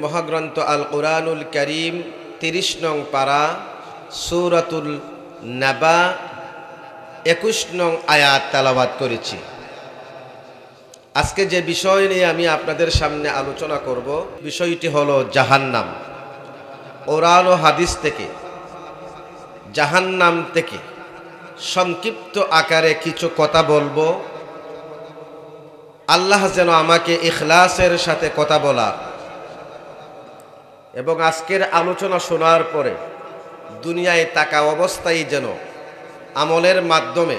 মহাগ্রন্থ আল কুরআনুল কারীম ৩০ নং পারা সূরাতুল নাবা ২১ নং আয়াত তেলাওয়াত করেছি। আজকে যে বিষয় নিয়ে আমি আপনাদের সামনে আলোচনা করব, বিষয়টি হলো জাহান্নাম। কোরআন ও হাদিস থেকে জাহান্নাম থেকে সংক্ষিপ্ত আকারে কিছু কথা বলবো। আল্লাহ যেন আমাকে ইখলাসের সাথে কথা বলা এবং আজকের আলোচনা শোনার পরে দুনিয়ায় থাকা অবস্থায় যেন আমলের মাধ্যমে,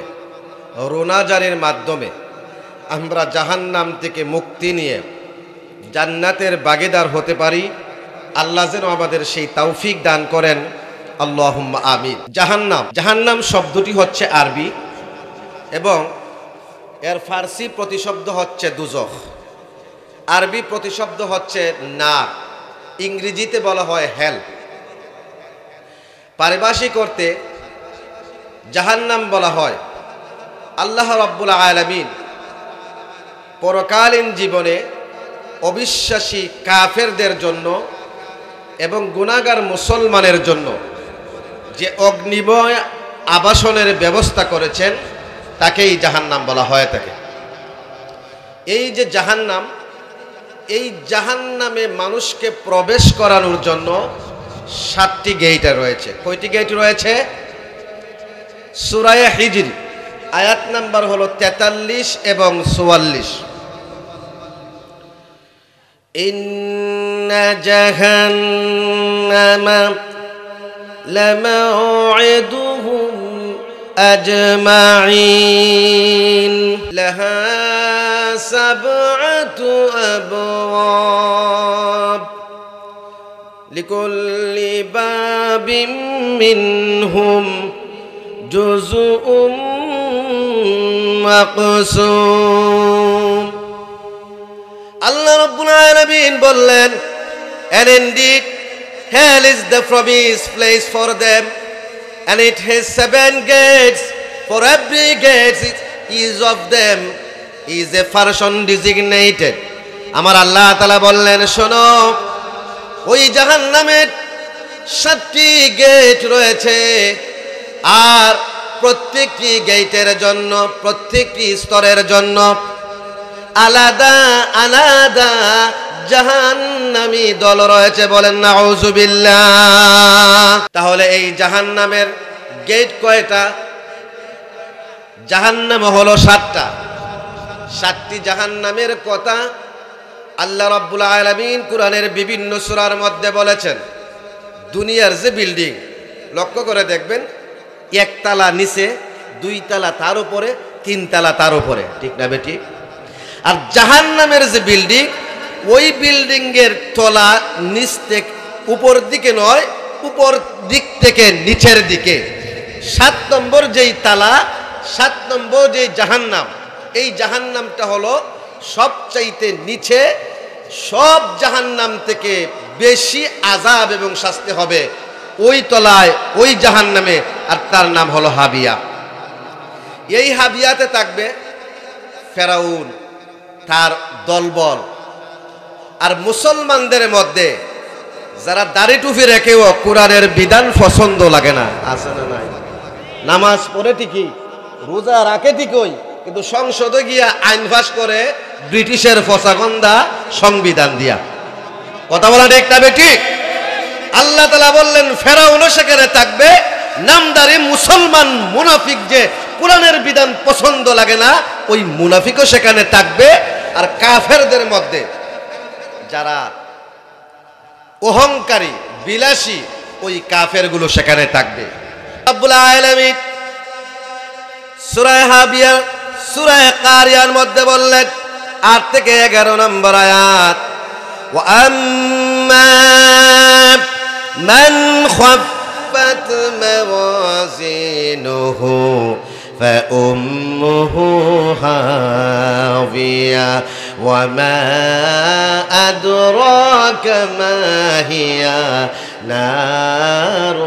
রোনাজারের মাধ্যমে আমরা জাহান্নাম থেকে মুক্তি নিয়ে জান্নাতের ভাগীদার হতে পারি। আল্লাহ যেন আমাদের সেই তৌফিক দান করেন, আল্লাহুম্মা আমিন। জাহান্নাম শব্দটি হচ্ছে আরবি এবং এর ফার্সি প্রতিশব্দ হচ্ছে দুজখ। আরবি প্রতিশব্দ হচ্ছে নার, ইংরেজিতে বলা হয় হেল। পারিভাষিক অর্থে জাহান্নাম বলা হয় আল্লাহ রাব্বুল আলামিন পরকালীন জীবনে অবিশ্বাসী কাফেরদের জন্য এবং গুনাহগার মুসলমানের জন্য যে অগ্নিময় আবাসনের ব্যবস্থা করেছেন তাকেই জাহান্নাম বলা হয়ে থাকে। এই যে জাহান্নাম, এই জাহান্নামে মানুষকে প্রবেশ করানোর জন্য 7টি গেট রয়েছে। কয়টি গেট রয়েছে? সূরা হিজর আয়াত নাম্বার হলো 43 এবং 44। ইন্না জাহান্নামা লামাউইদুহুম আজমাইন লাহা সাবআতু আবওয়াব লিকুল্লি বাবিম মিনহুম জুজউম মাকসুম। আল্লাহ রাব্বুল আলামিন বললেন, and indeed hell is the promised place for them, and it has 7 gates. For every gate is of them is a person designated. আমার আল্লাহ তাআলা বললেন, শোনো, ওই জাহান্নামের 7টি গেট রয়েছে, আর প্রত্যেকটি গেটের জন্য, প্রত্যেকটি স্তরের জন্য আলাদা আলাদা জাহান্নামী দল রয়েছে। বলেন নাউযুবিল্লাহ। তাহলে এই জাহান্নামের গেট কয়টা? জাহান্নাম হলো 7টা। 7টি জাহান্নামের কথা আল্লাহ রাব্বুল আলামিন কুরআনের বিভিন্ন সূরার মধ্যে বলেছেন। দুনিয়ার যে বিল্ডিং লক্ষ্য করে দেখবেন, 1 তলা নিচে, 2 তলা তার উপরে, 3 তলা তার উপরে, ঠিক না বেটি? আর জাহান্নামের যে বিল্ডিং, ওই বিল্ডিং এর তলা নিচ থেকে উপর দিকে নয়, উপর দিক থেকে নিচের দিকে। 7 নম্বর যেই তালা, 7 নম্বর যেই জাহান্নাম, এই জাহান্নামটা হলো সবচাইতে নিচে। সব জাহান্নাম থেকে বেশি আযাব এবং শাস্তি হবে ওই তলায়, ওই জাহান্নামে, আর তার নাম হলো হাবিয়া। এই হাবিয়াতে থাকবে ফেরাউন, তার দলবল। আর মুসলমানদের মধ্যে যারা দাড়ি টুপি রেখেও কোরআনের বিধান পছন্দ লাগে না, আছে না নাই? নামাজ পড়ে ঠিকই, রোজা রাখে ঠিকই, কিন্তু সংসদে গিয়া আইন পাস করে ব্রিটিশের ফসাগন্ধা সংবিধান দিয়া। কথা বলা ঠিক না বেটি? আল্লাহ তাআলা বললেন ফেরাউনও সেখানে থাকবে। নামদারি মুসলমান মুনাফিক যে কোরআনের বিধান পছন্দ লাগে না, ওই মুনাফিকও সেখানে থাকবে। আর কাফেরদের মধ্যে যারা অহংকারী, বিলাসী, ওই কাফেরগুলো সেখানে থাকবে। রব্বুল আলামিন সূরা হাবিয়া, সূরা কারিয়ার মধ্যে বললেন 8 থেকে 11 নম্বর আয়াত, ওয়া আম্মা মান খাফফাত মাওয়াজিনুহু فأمه هاوية وما أدراك ما هي نار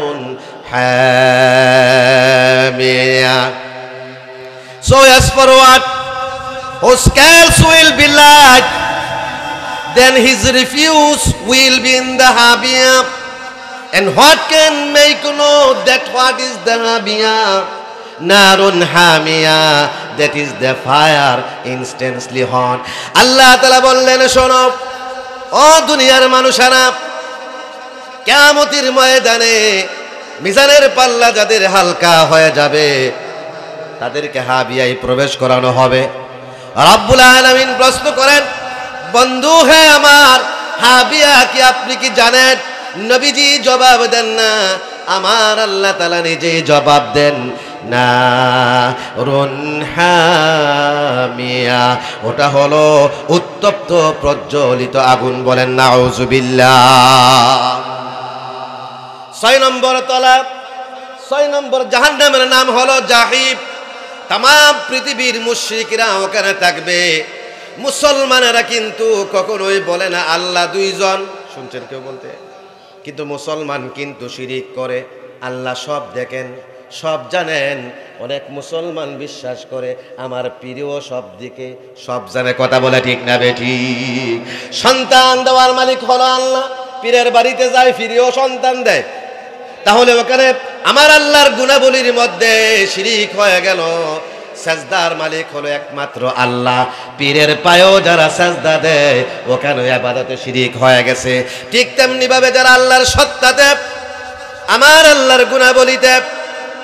حامية. So as for what? Whose scales will be light, then his refuse will be in the Habia. And what can make you know that what is the Habia? Narun Hamia, that is the fire instantly hot. Allah Ta'ala বললেন শোনো ও দুনিয়ার মানুষেরা, কিয়ামতের ময়দানে মিজানের পাল্লা যাদের হালকা হয়ে যাবে তাদেরকে হাবিয়ায় প্রবেশ করানো হবে। রব্বুল আলামিন প্রশ্ন করেন, বন্ধু হে আমার, হাবিয়া কি আপনি কি জানেন? নবীজি জবাব দেন না, আমার আল্লাহ তাআলা নিজেই জবাব দেন, নারুন হামিয়া, ওটা হলো উত্তপ্ত প্রজ্বলিত আগুন। বলেন নাউজুবিল্লাহ। 6 নম্বর তলা, 6 নম্বর জাহান্নামের নাম হলো জাহিম। তাম পৃথিবীর মুশরিকরা ওখানে থাকবে, মুসলমানেরা কিন্তু কখনোই বলে না আল্লাহ দুইজন। শুনছেন কেউ বলতে? কিন্তু মুসলমান কিন্তু শিরিক করে। আল্লাহ সব দেখেন, সব জানেন। অনেক মুসলমান বিশ্বাস করে আমার প্রিয় সব দিকে সব জানে। কথা বলে ঠিক না বেঠিক? সন্তান দেওয়ার মালিক হলো আল্লাহ। পীরের বাড়িতে যায়, ফিরেও সন্তান দেয়। তাহলে ওখানে আমার আল্লাহর গুণাবলীর মধ্যে শিরিক হয়ে গেল। সাজদার মালিক হলো একমাত্র আল্লাহ। পীরের পায়েও যারা সাজদা দেয় ওখানে ইবাদতে শিরিক হয়ে গেছে। ঠিক তেমনি ভাবে যারা আল্লাহর সত্তাতে, আমার আল্লাহর গুণাবলীতে,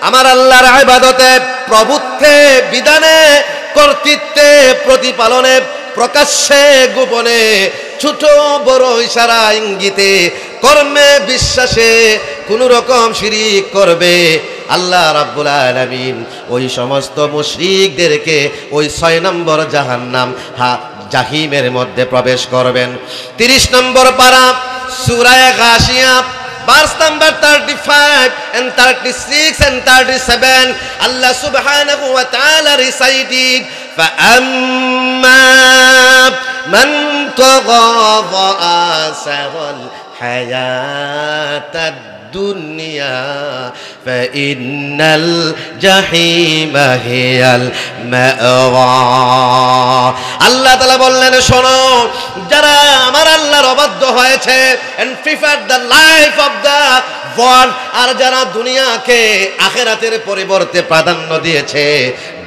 আমার আল্লাহর ইবাদতে, প্রভুত্বে, বিধানে, কর্তৃত্বে, প্রতিপালনে, প্রকাশ্যে, গোপনে, ছোট বড় ইশারা ইঙ্গিতে, কর্মে, বিশ্বাসে কোন রকম শিরিক করবে, আল্লাহ রাব্বুল আলামিন ওই সমস্ত মুশরিকদেরকে ওই 6 নম্বর জাহান্নাম জাহিমের মধ্যে প্রবেশ করবেন। 30 নম্বর পারা সূরা গাশিয়া verse number 35 and 36 and 37, Allah subhanahu wa ta'ala recited, فَأَمَّا مَنْ طَغَى وَآثَرَ الْحَيَاةَ الدُّنْيَا فَإِنَّ الْجَحِيمَ هِيَ الْمَأْوَى। আল্লাহ তাআলা বললেন শোনো, যারা আমার আল্লাহর অবাধ্য হয়েছে and prefer the life of the world, আর যারা দুনিয়াকে আখিরাতের পরিবর্তে প্রাধান্য দিয়েছে,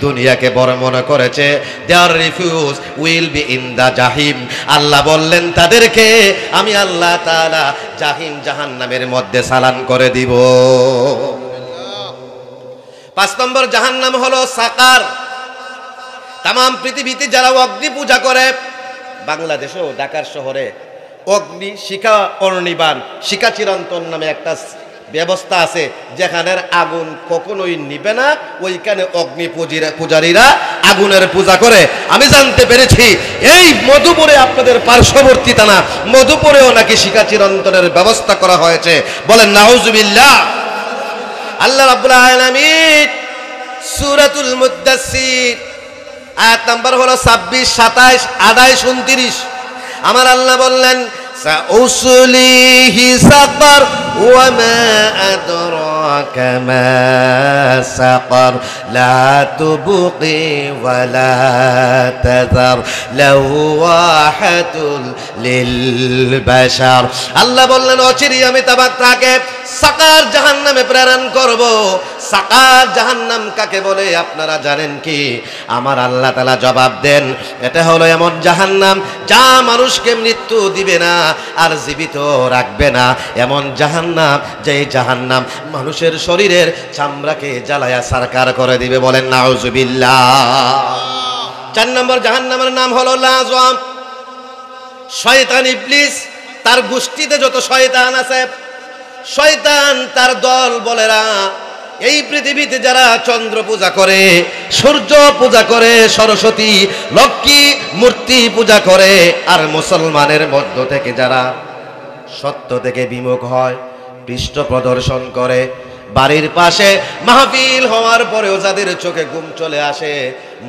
দুনিয়াকে বড় মনে করেছে, their refuge will be in the jahim। আল্লাহ বললেন তাদেরকে আমি আল্লাহ তাআলা জাহিম জাহান্নামের মধ্যে চালান করে দিব। 5 নম্বর জাহান্নাম হলো সাকার। তাম পৃথিবীতে যারা অগ্নি পূজা করে, বাংলাদেশেও ঢাকার শহরে অগ্নি শিখা অর্ণিবান, শিখা চিরন্তন নামে একটা ব্যবস্থা আছে, যেখানের আগুন কখনোই নিবে না, ওইখানে অগ্নি পূজারীরা আগুনের পূজা করে। আমি জানতে পেরেছি এই মধুপুরে, আপনাদের পার্শ্ববর্তী থানা মধুপুরেও নাকি শিখা চিরন্তনের ব্যবস্থা করা হয়েছে। বলেন নাউজুবিল্লাহ। আল্লাহ রাব্বুল আলামিন সূরাতুল মুদ্দাসসির আয়াত নাম্বার হলো 26, 27, 28, 29। আমার আল্লাহ বললেন সাউসলিহি সাকার ওয়া মা আদরাকা মা সাকার লা তুবকি ওয়া লা তাযার লাওয়াহাতুল লিল বাশার। আল্লাহ বললেন অচিরেই আমি তাকে সাকার জাহান্নামে প্রেরণ করব। সাকার জাহান্নাম কাকে বলে আপনারা জানেন কি? আমার আল্লাহ তাআলা জবাব দেন, এটা হলো এমন জাহান্নাম যা মানুষকে মৃত্যু দিবে না আর জীবিত রাখবে না, এমন জাহান্নাম যে জাহান্নাম মানুষের শরীরের চামড়াকে জ্বালায়া সারকার করে দিবে। বলেন নাউজুবিল্লাহ। 4 নম্বর জাহান্নামের নাম হলো লাযওয়াম। শয়তান ইবলিস, তার গোষ্ঠীতে যত শয়তান আছে, শয়তান তার দল বলেরা, এই পৃথিবীতে যারা চন্দ্র পূজা করে, সূর্য পূজা করে, সরস্বতী লক্ষ্মী মূর্তি পূজা করে, আর মুসলমানের মধ্য থেকে যারা সত্য থেকে বিমুখ হয়, পৃষ্ঠ প্রদর্শন করে, বাড়ির পাশে মাহফিল হওয়ার পরেও যাদের চোখে ঘুম চলে আসে,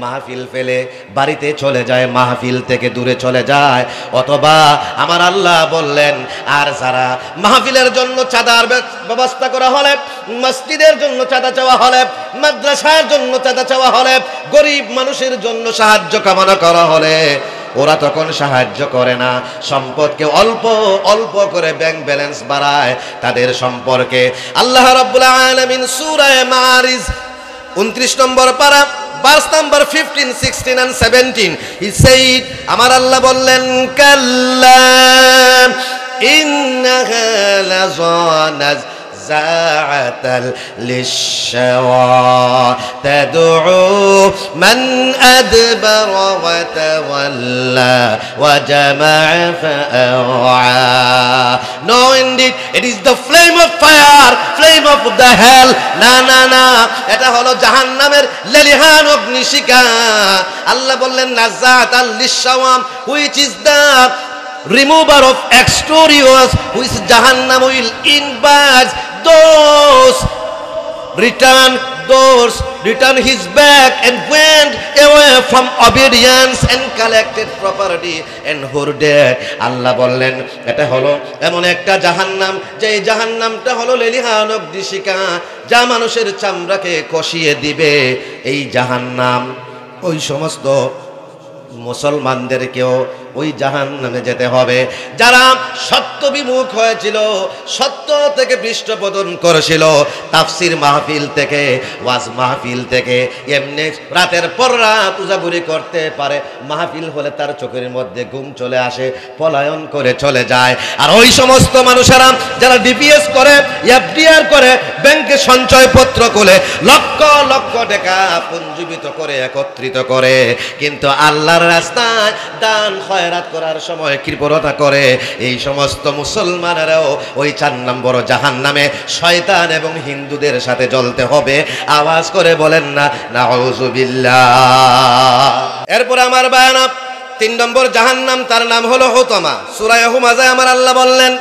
মাহফিল ফেলে বাড়িতে চলে যায়, মাহফিল থেকে দূরে চলে যায়। অথবা আমার আল্লাহ বললেন, আর যারা মাহফিলের জন্য চাঁদার ব্যবস্থা করা হলে, মসজিদের জন্য চাঁদা চাওয়া হলে, মাদ্রাসার জন্য চাঁদা চাওয়া হলে, গরিব মানুষের জন্য সাহায্য কামনা করা হলে, ওরা তখন সাহায্য করে না, সম্পদকে অল্প অল্প করে ব্যাংক ব্যালেন্স বাড়ায় তাদের সম্পর্কে। আল্লাহ রাব্বুল আলামিন সূরা মারিজ 29 নম্বর পারা verse number 15, 16 and 17 he said, আমার আল্লাহ বললেন কাল্লা ইন্নাহা লাযানাজ জাআতাল লিশশাওয়া তাদউ মান আদবারা ওয়া তাওয়াল্লা ওয়া জামা'a ফাআওয়া। No, indeed, it is the flame of fire, flame of the hell. না না না, এটা হলো জাহান্নামের লেলিহান অগ্নিশিখা। আল্লাহ বললেন নাযাতাল লিশশাওয়া, which is the remover of exteriors, which Jahannam will invite those return his back and went away from obedience and collected property and hoarded. আল্লাহ বললেন এটা হলো এমন একটা জাহান্নাম, যে জাহান্নামটা হলো লেলিহান অগ্নিশিখা, যা মানুষের চামড়াকে কষিয়ে দিবে। এই জাহান্নাম ওই সমস্ত মুসলমানদেরকেও ওই জাহান্নামে যেতে হবে যারা সত্য বিমুখ হয়েছিল, সত্য থেকে পৃষ্ঠপোষণ করেছিল, তাফসির মাহফিল থেকে, ওয়াজ মাহফিল থেকে, এমনি রাতের পর রাত উজাগুরি করতে পারে, মাহফিল হলে তার চোখের মধ্যে ঘুম চলে আসে, পলায়ন করে চলে যায়। আর ওই সমস্ত মানুষেরা যারা ডিপিএস করে, এফডিআর করে, ব্যাংকে সঞ্চয়পত্র করে লক্ষ লক্ষ টাকা পুঞ্জীবিত করে একত্রিত করে, কিন্তু আল্লাহর রাস্তায় দান খয়রাত করার সময় কৃপণতা করে, এই সমস্ত মুসলমানেরাও ওই 4 নম্বর জাহান্নামে শয়তান এবং হিন্দুদের সাথে জ্বলতে হবে। আওয়াজ করে বলেন না নাউযুবিল্লাহ। এরপর আমার বায়ান 3 নম্বর জাহান্নাম, তার নাম হলো হুতামা। সূরা হুমাজায় আমার আল্লাহ বললেন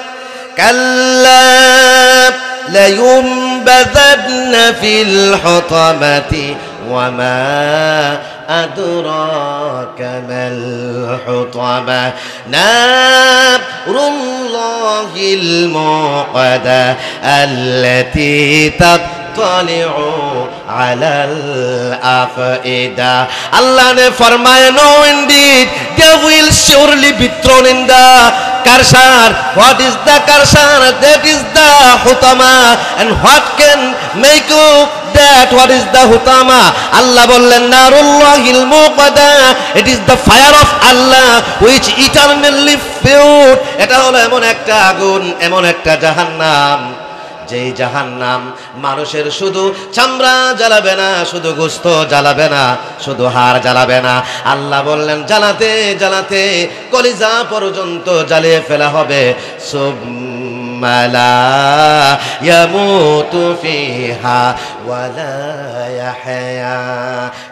কাল্লা লায়ুমবাযান্না ফিল হুতামাতি ওয়া মা আদরাকা মাল হুতামা নারুল্লাহিল মুকাদা আল্লাতী তাত্তালিউ আলাল আফইদা। আল্লাহ ने फरमाया no indeed they will surely be thrown in the karsar. What is the karsar? That is the hutama. And what can make you that? What is the hutama? Allah বললেন নারুল্লাহিল মুকাদা, it is the fire of Allah which eternally filled. এটা হলো এমন একটা আগুন, এমন একটা জাহান্নাম, যেই জাহান্নাম মানুষের শুধু চামড়া জ্বালাবে না, শুধু গোশত জ্বালাবে না, শুধু হাড় জ্বালাবে না। আল্লাহ বললেন জ্বালাতে জ্বালাতে কলিজা পর্যন্ত জ্বালিয়ে ফেলা হবে। সুম্মা লা ইয়ামুতু ফিহা ওয়া লা ইয়াহয়া,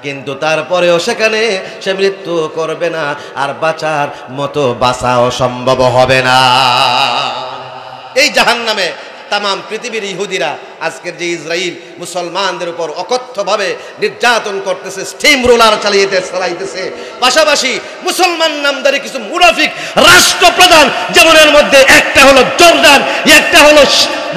কিন্তু তারপরেও সেখানে সে মৃত্যু করবে না, আর বাঁচার মতো বাঁচাও সম্ভব হবে না। এই জাহান্নামে তাম পৃথিবীর ইহুদিরা আজকের যে ইসরায়েল মুসলমানদের উপর অকথ্যভাবে নির্যাতন করতেছে, স্টিম রোলার চালাইতেছে, পাশাপাশি মুসলমান নামদারি কিছু মুনাফিক রাষ্ট্রপ্রধান, যেমন এর মধ্যে একটা হলো জর্দান, একটা হলো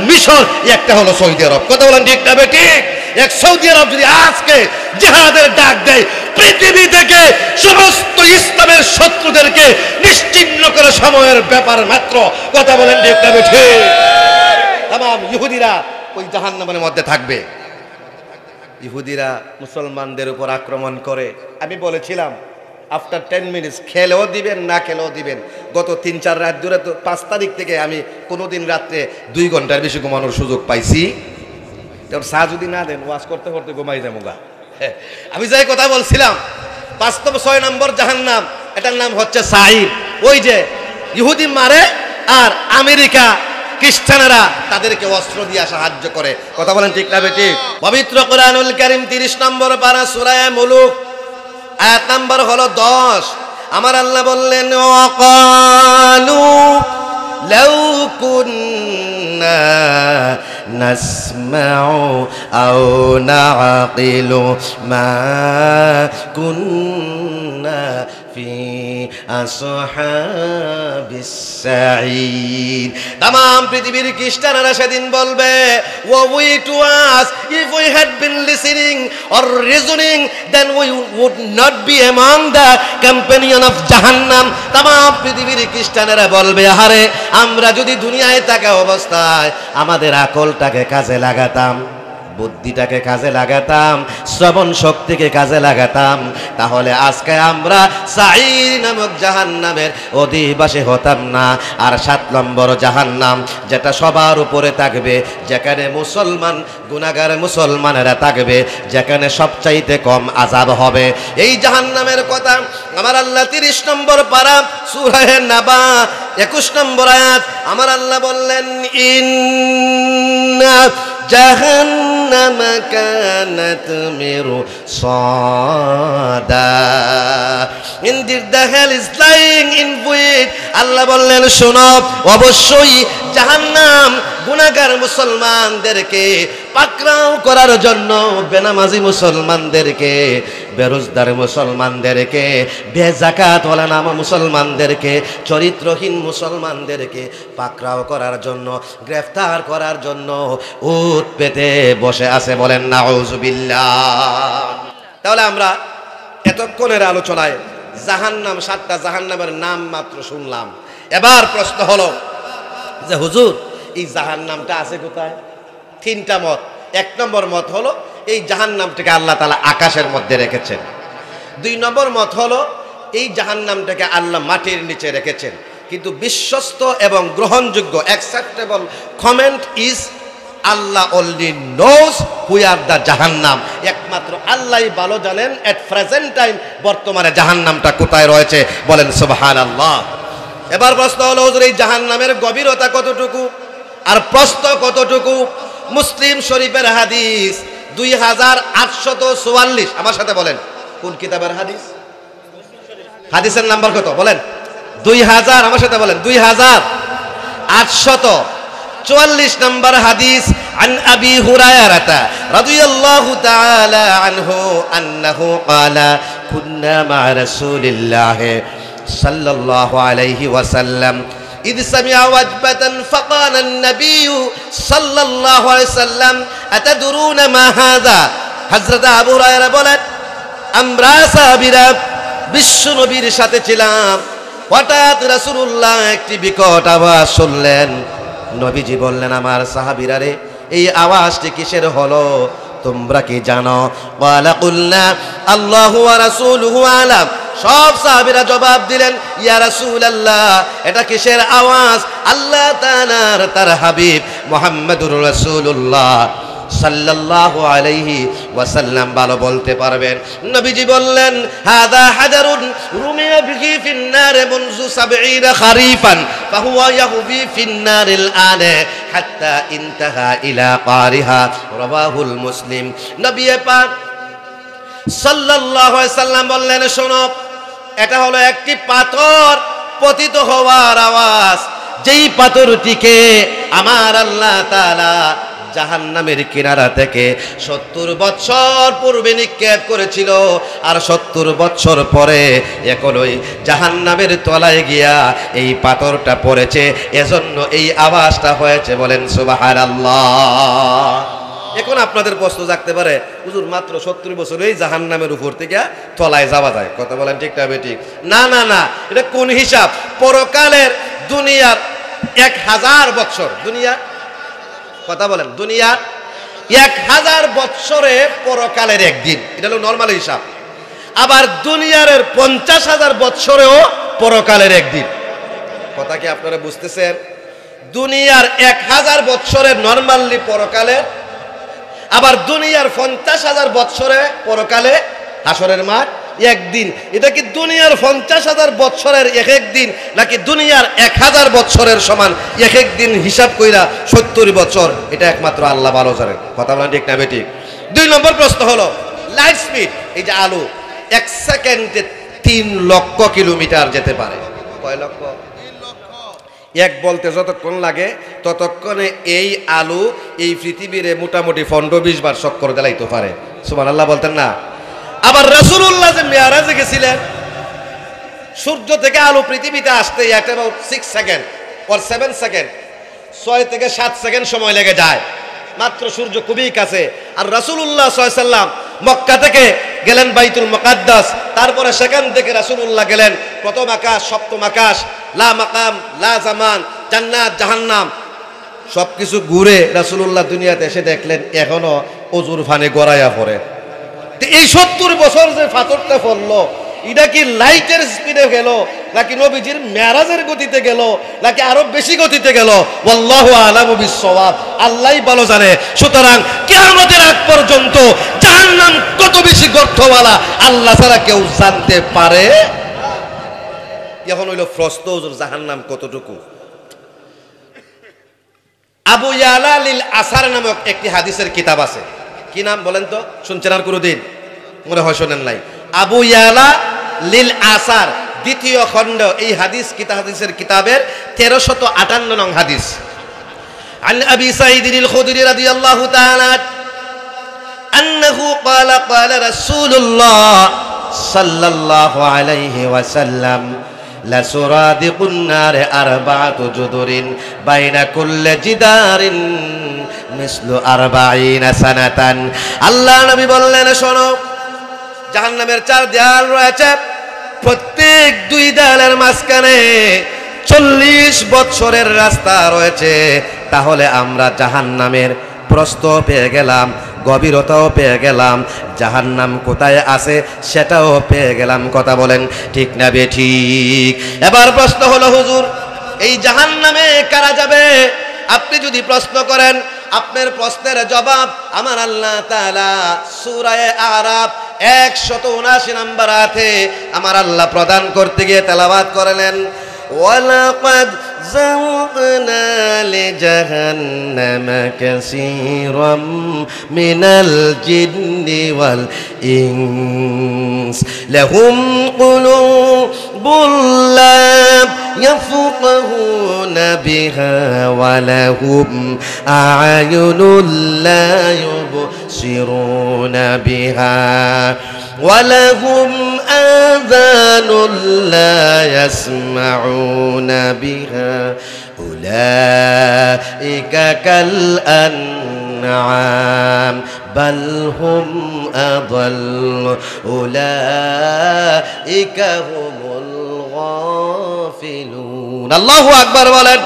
মিশর, একটা হলো সৌদি আরব। কথা বলেন ঠিক না ঠিক? এক সৌদি আরব যদি আজকে জিহাদের ডাক দেয়, পৃথিবী থেকে সমস্ত ইসলামের শত্রুদেরকে নিশ্চিহ্ন করে সময়ের ব্যাপার মাত্র। কথা বলেন ঠিক না ঠিক? তাম ইহুদিরা ওই জাহান্নামের মধ্যে থাকবে। ইহুদিরা মুসলমানদের উপর আক্রমণ করে। আমি বলেছিলাম আফটার 10 মিনিটস খেলেও দিবেন, না খেলেও দিবেন। গত 3-4 রাত ধরে তো 5 তারিখ থেকে আমি কোনোদিন রাত্রে 2 ঘন্টার বেশি ঘুমানোর সুযোগ পাইছি। চা যদি না দেন ওয়াজ করতে করতে ঘুমাই যাবো গা। আমি যাই কথা বলছিলাম, বাস্তব 6 নম্বর জাহান্নাম, এটার নাম হচ্ছে সাঈর। ওই যে ইহুদি মারে আর আমেরিকা খ্রিস্টানেরা তাদেরকে অস্ত্র দিয়ে সাহায্য করে। কথা বলেন ঠিক না বেটি? পবিত্র কোরআনুল কারীম 30 নম্বর পারা সূরা মুলুক আয়াত নাম্বার হলো 10। আমার আল্লাহ বললেন ওয়াকালু লাউ কুন্না নাসমাউ আও নাআকিলু মা কুন্না ফি আসহাবিস সাঈদ। तमाम পৃথিবীর খ্রিস্টানেরা সেদিন বলবে, "Woe to us, if we had been listening or reasoning, then we would not be among the companion of Jahannam." तमाम পৃথিবীর খ্রিস্টানেরা বলবে, আরে আমরা যদি দুনিয়ায় থাকা অবস্থায় আমাদের আকলটাকে কাজে লাগাতাম, বুদ্ধিটাকে কাজে লাগাতাম, শ্রবণ শক্তিকে কাজে লাগাতাম, তাহলে আজকে আমরা সাঈর নামক জাহান্নামের অধিবাসী হতাম না। আর 7 নম্বর জাহান্নাম, যেটা সবার উপরে থাকবে, যেখানে মুসলমান গুনাহগার মুসলমানেরা থাকবে, যেখানে সবচাইতে কম আযাব হবে, এই জাহান্নামের কথা আমার আল্লাহ 30 নম্বর পারা সূরা নাবা 21 নম্বর আয়াত আমার আল্লাহ বললেন, ইন্না জাহান্নামা কানাত মিরসাদা, indeed the hell is lying in wait. Allah বললেন, শোনো, অবশ্যই জাহান্নাম গুনাহগার মুসলমানদেরকে পাকড়াও করার জন্য, বেনামাজি মুসলমানদেরকে, বেরোজগার মুসলমানদেরকে, বেজাকাত ওয়ালা নামা মুসলমানদেরকে, চরিত্রহীন মুসলমানদেরকে পাকড়াও করার জন্য, গ্রেফতার করার জন্য উট পেতে বসে আছে। বলেন নাউজুবিল্লাহ। তাহলে আমরা এতক্ষণের আলোচনায় জাহান্নাম, 7টা জাহান্নামের নাম মাত্র শুনলাম। এবার প্রশ্ন হলো যে হুজুর, এই জাহান্নামটা আছে কোথায়? 3টা মত। 1 নম্বর মত হলো এই জাহান্নামটাকে আল্লাহ তাআলা আকাশের মধ্যে রেখেছেন। 2 নম্বর মত হলো এই জাহান্নামটাকে আল্লাহ মাটির নিচে রেখেছেন। কিন্তু বিশ্বস্ত এবং গ্রহণযোগ্য acceptable comment is Allah only knows where the জাহান্নাম। একমাত্র আল্লাহই ভালো জানেন এট প্রেজেন্ট টাইম বর্তমানে জাহান্নামটা কোথায় রয়েছে। বলেন সুবহানাল্লাহ। এবার প্রশ্ন হলো, হুজুর এই জাহান্নামের গভীরতা কতটুকু আর প্রস্থ কতটুকু? মুসলিম শরীফের হাদিস 2844। আমার সাথে বলেন, কোন কিতাবের হাদিস? হাদিসের নাম্বার কত বলেন? 2000। আমার সাথে বলেন 2844 নম্বর হাদিস। عن أبي هريرة رضي الله تعالى عنه أنه قال كنا مع رسول الله صلى الله عليه وسلم إذ سمع وجبة فقال النبي صلى الله عليه وسلم أتدرون ما هذا؟ হযরত আবু হুরায়রা বলেন, আমরা সাহাবীরা বিশ্ব নবীর সাথে ছিলাম, হঠাৎ রাসূলুল্লাহ একটি বিকট আওয়াজ শুনলেন। নবীজি বললেন, আমার সাহাবীরা রে, এই আওয়াজটি কিসের হলো তোমরা কি জানো? ওয়ালা কুলনা আল্লাহু ওয়া রাসূলুহু আলাম। সব সাহাবীরা জবাব দিলেন, ইয়া রাসূলুল্লাহ, এটা কিসের আওয়াজ? আল্লাহ তাআলার তার হাবিব মুহাম্মদুর রাসূলুল্লাহ সাল্লাল্লাহু আলাইহি ওয়াসাল্লাম ভালো বলতে পারবেন। নবীজি বললেন, হাদা হাজারুন রুমিয়া বিহি ফিন নার মুনযু 70 খারিফান ফাহুয়া ইয়াহবি ফিন নারিল আনা হাত্তা ইনতাহা ইলা কারিহা। রাওয়াহুল মুসলিম। নবী পাক সাল্লাল্লাহু আলাইহি ওয়াসাল্লাম বললেন, শোনো, এটা হলো একটি পাথর পতিত হওয়ার আওয়াজ, যেই পাথরটিকে আমার আল্লাহ তাআলা জাহান্নামের কিনারা থেকে 70 বছর পূর্বে নিক্ষেপ করেছিল। আর 70 বছর পরে এখন ওই জাহান্নামের তলায় গিয়া এই পাথরটা পড়েছে, এজন্য এই আওয়াজটা হয়েছে। বলেন সুবহানাল্লাহ। এখন আপনাদের প্রশ্ন জাগতে পারে, হুজুর মাত্র 70 বছর এই জাহান্নামের উপর থেকে তলায় যাওয়া যায়? কথা বলেন ঠিক না বেঠিক? না না না, এটা কোন হিসাব? পরকালের দুনিয়ার 1000 বছর, দুনিয়া কথা বলেন, দুনিয়া 1000 বছরে পরকালের একদিন, এটা হলো নরমাল হিসাব। আবার দুনিয়ার 50,000 বছরেও পরকালের একদিন। কথা কি আপনারা বুঝতেছেন? দুনিয়ার 1000 বছরের নরমালি পরকালের, আবার দুনিয়ার 50,000 বছরে পরকালে হাসরের মাঠ একদিন। এটা কি দুনিয়ার 50,000 বছরের এক এক দিন, নাকি দুনিয়ার 1000 বছরের সমান এক এক দিন হিসাব কইরা 70 বছর? এটা একমাত্র আল্লাহ ভালো জানেন। কথা বলেন ঠিক না বেঠিক? 2 নম্বর প্রশ্ন হলো, লাইট স্পিড, এই যে আলো 1 সেকেন্ডে 3 লক্ষ কিলোমিটার যেতে পারে। কয় লক্ষ? 1 বলতে যতক্ষণ লাগে ততক্ষণে এই আলো এই পৃথিবীর মোটামুটি 15-20 বার চক্কর দিলাইতে পারে। সুবহানাল্লাহ বলতেন না? আবার রাসূলুল্লাহ যে মেরাজে গেছিলেন, সূর্য থেকে আলো পৃথিবীতে আসতে এট অ্যাবাউট 6 সেকেন্ড অর 7 সেকেন্ড, 6 থেকে 7 সেকেন্ড সময় লেগে যায়। মাত্র সূর্য খুবই কাছে। আর রাসূলুল্লাহ সাল্লাল্লাহু আলাইহি ওয়াসাল্লাম মক্কা থেকে গেলেন বাইতুল মুকাদ্দাস, তারপরে সেখান থেকে রাসূলুল্লাহ গেলেন প্রথম আকাশ, সপ্তম আকাশ, লা মাকাম লা জামান, জান্নাত জাহান্নাম সবকিছু ঘুরে রাসূলুল্লাহ দুনিয়াতে এসে দেখলেন এখনো অজুর ফানে গড়াইয়া পড়ে। তো এই 70 বছর যে পাথরটা পড়লো, এটা কি লাইটের স্পিডে গেল, নাকি নবীজির মেরাজের গতিতে গেল, নাকি আরো বেশি গতিতে গেল? আল্লাহু আ'লামু বিস-সাওয়াব, আল্লাহই ভালো জানে। সুতরাং কিয়ামতের আগ পর্যন্ত জাহান্নাম কত বেশি গর্তওয়ালা আল্লাহ ছাড়া কেউ জানতে পারে। এখন হইল প্রশ্ন, হুজুর জাহান্নাম কতটুকু? আবু ইয়ালা লিল আসার নামক একটি হাদিসের কিতাব আছে। কি নাম বলেন তো? শুনছেন আর কোনদিন? মনে হয় শোনেন নাই। আবু ইয়ালা লিল আসার দ্বিতীয় খণ্ড, এই হাদিসের কিতাবের 1358 নং হাদিস। আন আবি সাঈদ আল খুদরি রাদিয়াল্লাহু তাআলা আন্নাহু ক্বালা ক্বালা রাসূলুল্লাহ সাল্লাল্লাহু আলাইহি ওয়াসাল্লাম লা সুরাদিকুন নার আরবাআতু জুদুরিন বাইনা কুল্লি জিদারিন মিসলু 40 সানাতান। আল্লাহ নবী বললেন, শোনো, জাহান্নামের 4 দেয়াল রয়েছে, প্রত্যেক 2 দেয়ালের মাঝখানে 40 বছরের রাস্তা রয়েছে। তাহলে আমরা জাহান্নামের প্রস্থ পেয়ে গেলাম, গভীরতাও পেয়ে গেলাম, জাহান্নাম কোথায় আছে সেটাও পেয়ে গেলাম। কথা বলেন ঠিক না বেঠিক? এবার প্রশ্ন হলো, হুজুর এই জাহান্নামে কারা যাবে? আপনি যদি প্রশ্ন করেন, আপনার প্রশ্নের জবাব আমার আল্লাহ তাআলা সূরা আরাফ 179 নম্বর আয়াতে আমার আল্লাহ প্রদান করতে গিয়ে তেলাওয়াত করলেন, ওয়ালাকাদ যাওয়ানা লিজাহান্নামা কাসীরাম মিনাল জিন্নি ওয়াল ইনস লাহুম কুলুবুল লা ইয়াফকাহুনা বিহা ওয়া লাহুম আ'য়ুনুল লা ইউবসিরুনা বিহা وَلَهُمْ آذَانٌ لَا يَسْمَعُونَ بِهَا أُولَئِكَ كَالْأَنْعَامِ بَلْ هُمْ أَضَلُّ أُولَئِكَ هُمُ الْغَافِلُونَ। আল্লাহু আকবার বলেন।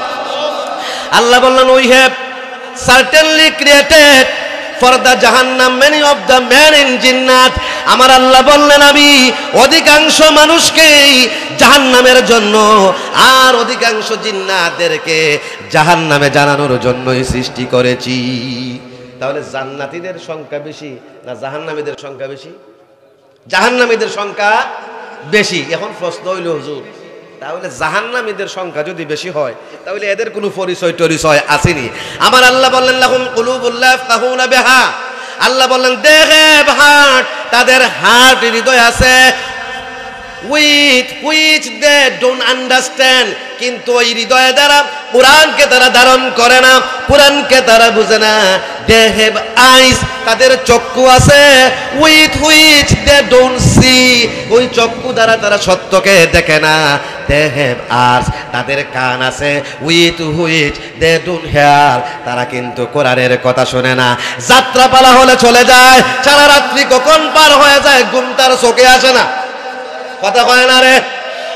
আল্লাহ বললেন, we have certainly created for the Jahannam many of the men in Jinnat। আমার আল্লাহ বললেন, আমি অধিকাংশ মানুষকেই জাহান্নামের জন্য আর অধিকাংশ জিন্নাতদেরকে জাহান্নামে জানানোর জন্যই সৃষ্টি করেছি। তাহলে জান্নাতীদের সংখ্যা বেশি না জাহান্নামীদের সংখ্যা বেশি? জাহান্নামীদের সংখ্যা বেশি। এখন প্রশ্ন হইল, হুজুর তাহলে জাহান্নামীদের সংখ্যা যদি বেশি হয় তাহলে এদের কোনো পরিচয় টরিচয় আসেনি? আমার আল্লাহ বললেন, লাহুম কুলুবুল লা ইয়াফকাহুনা বিহা। আল্লাহ বললেন, দেখে হার্ট, তাদের হার্ট হৃদয় আছে, with which they don't understand, কিন্তু ওই হৃদয়ে দ্বারা কোরআনকে তারা ধারণ করে না, কোরআনকে তারা বুঝে না। they have eyes, তাদের চক্ষু আছে, with which they don't see, ওই চক্ষু দ্বারা তারা সত্যকে দেখে না। they have ears, তাদের কান আছে, with which they don't hear, তারা কিন্তু কোরআনের কথা শোনে না। যাত্রাপালা হলে চলে যায়, সারা রাত্রি কখন পার হয়ে যায় ঘুম তার চোখে আসে না। কথা কয় না রে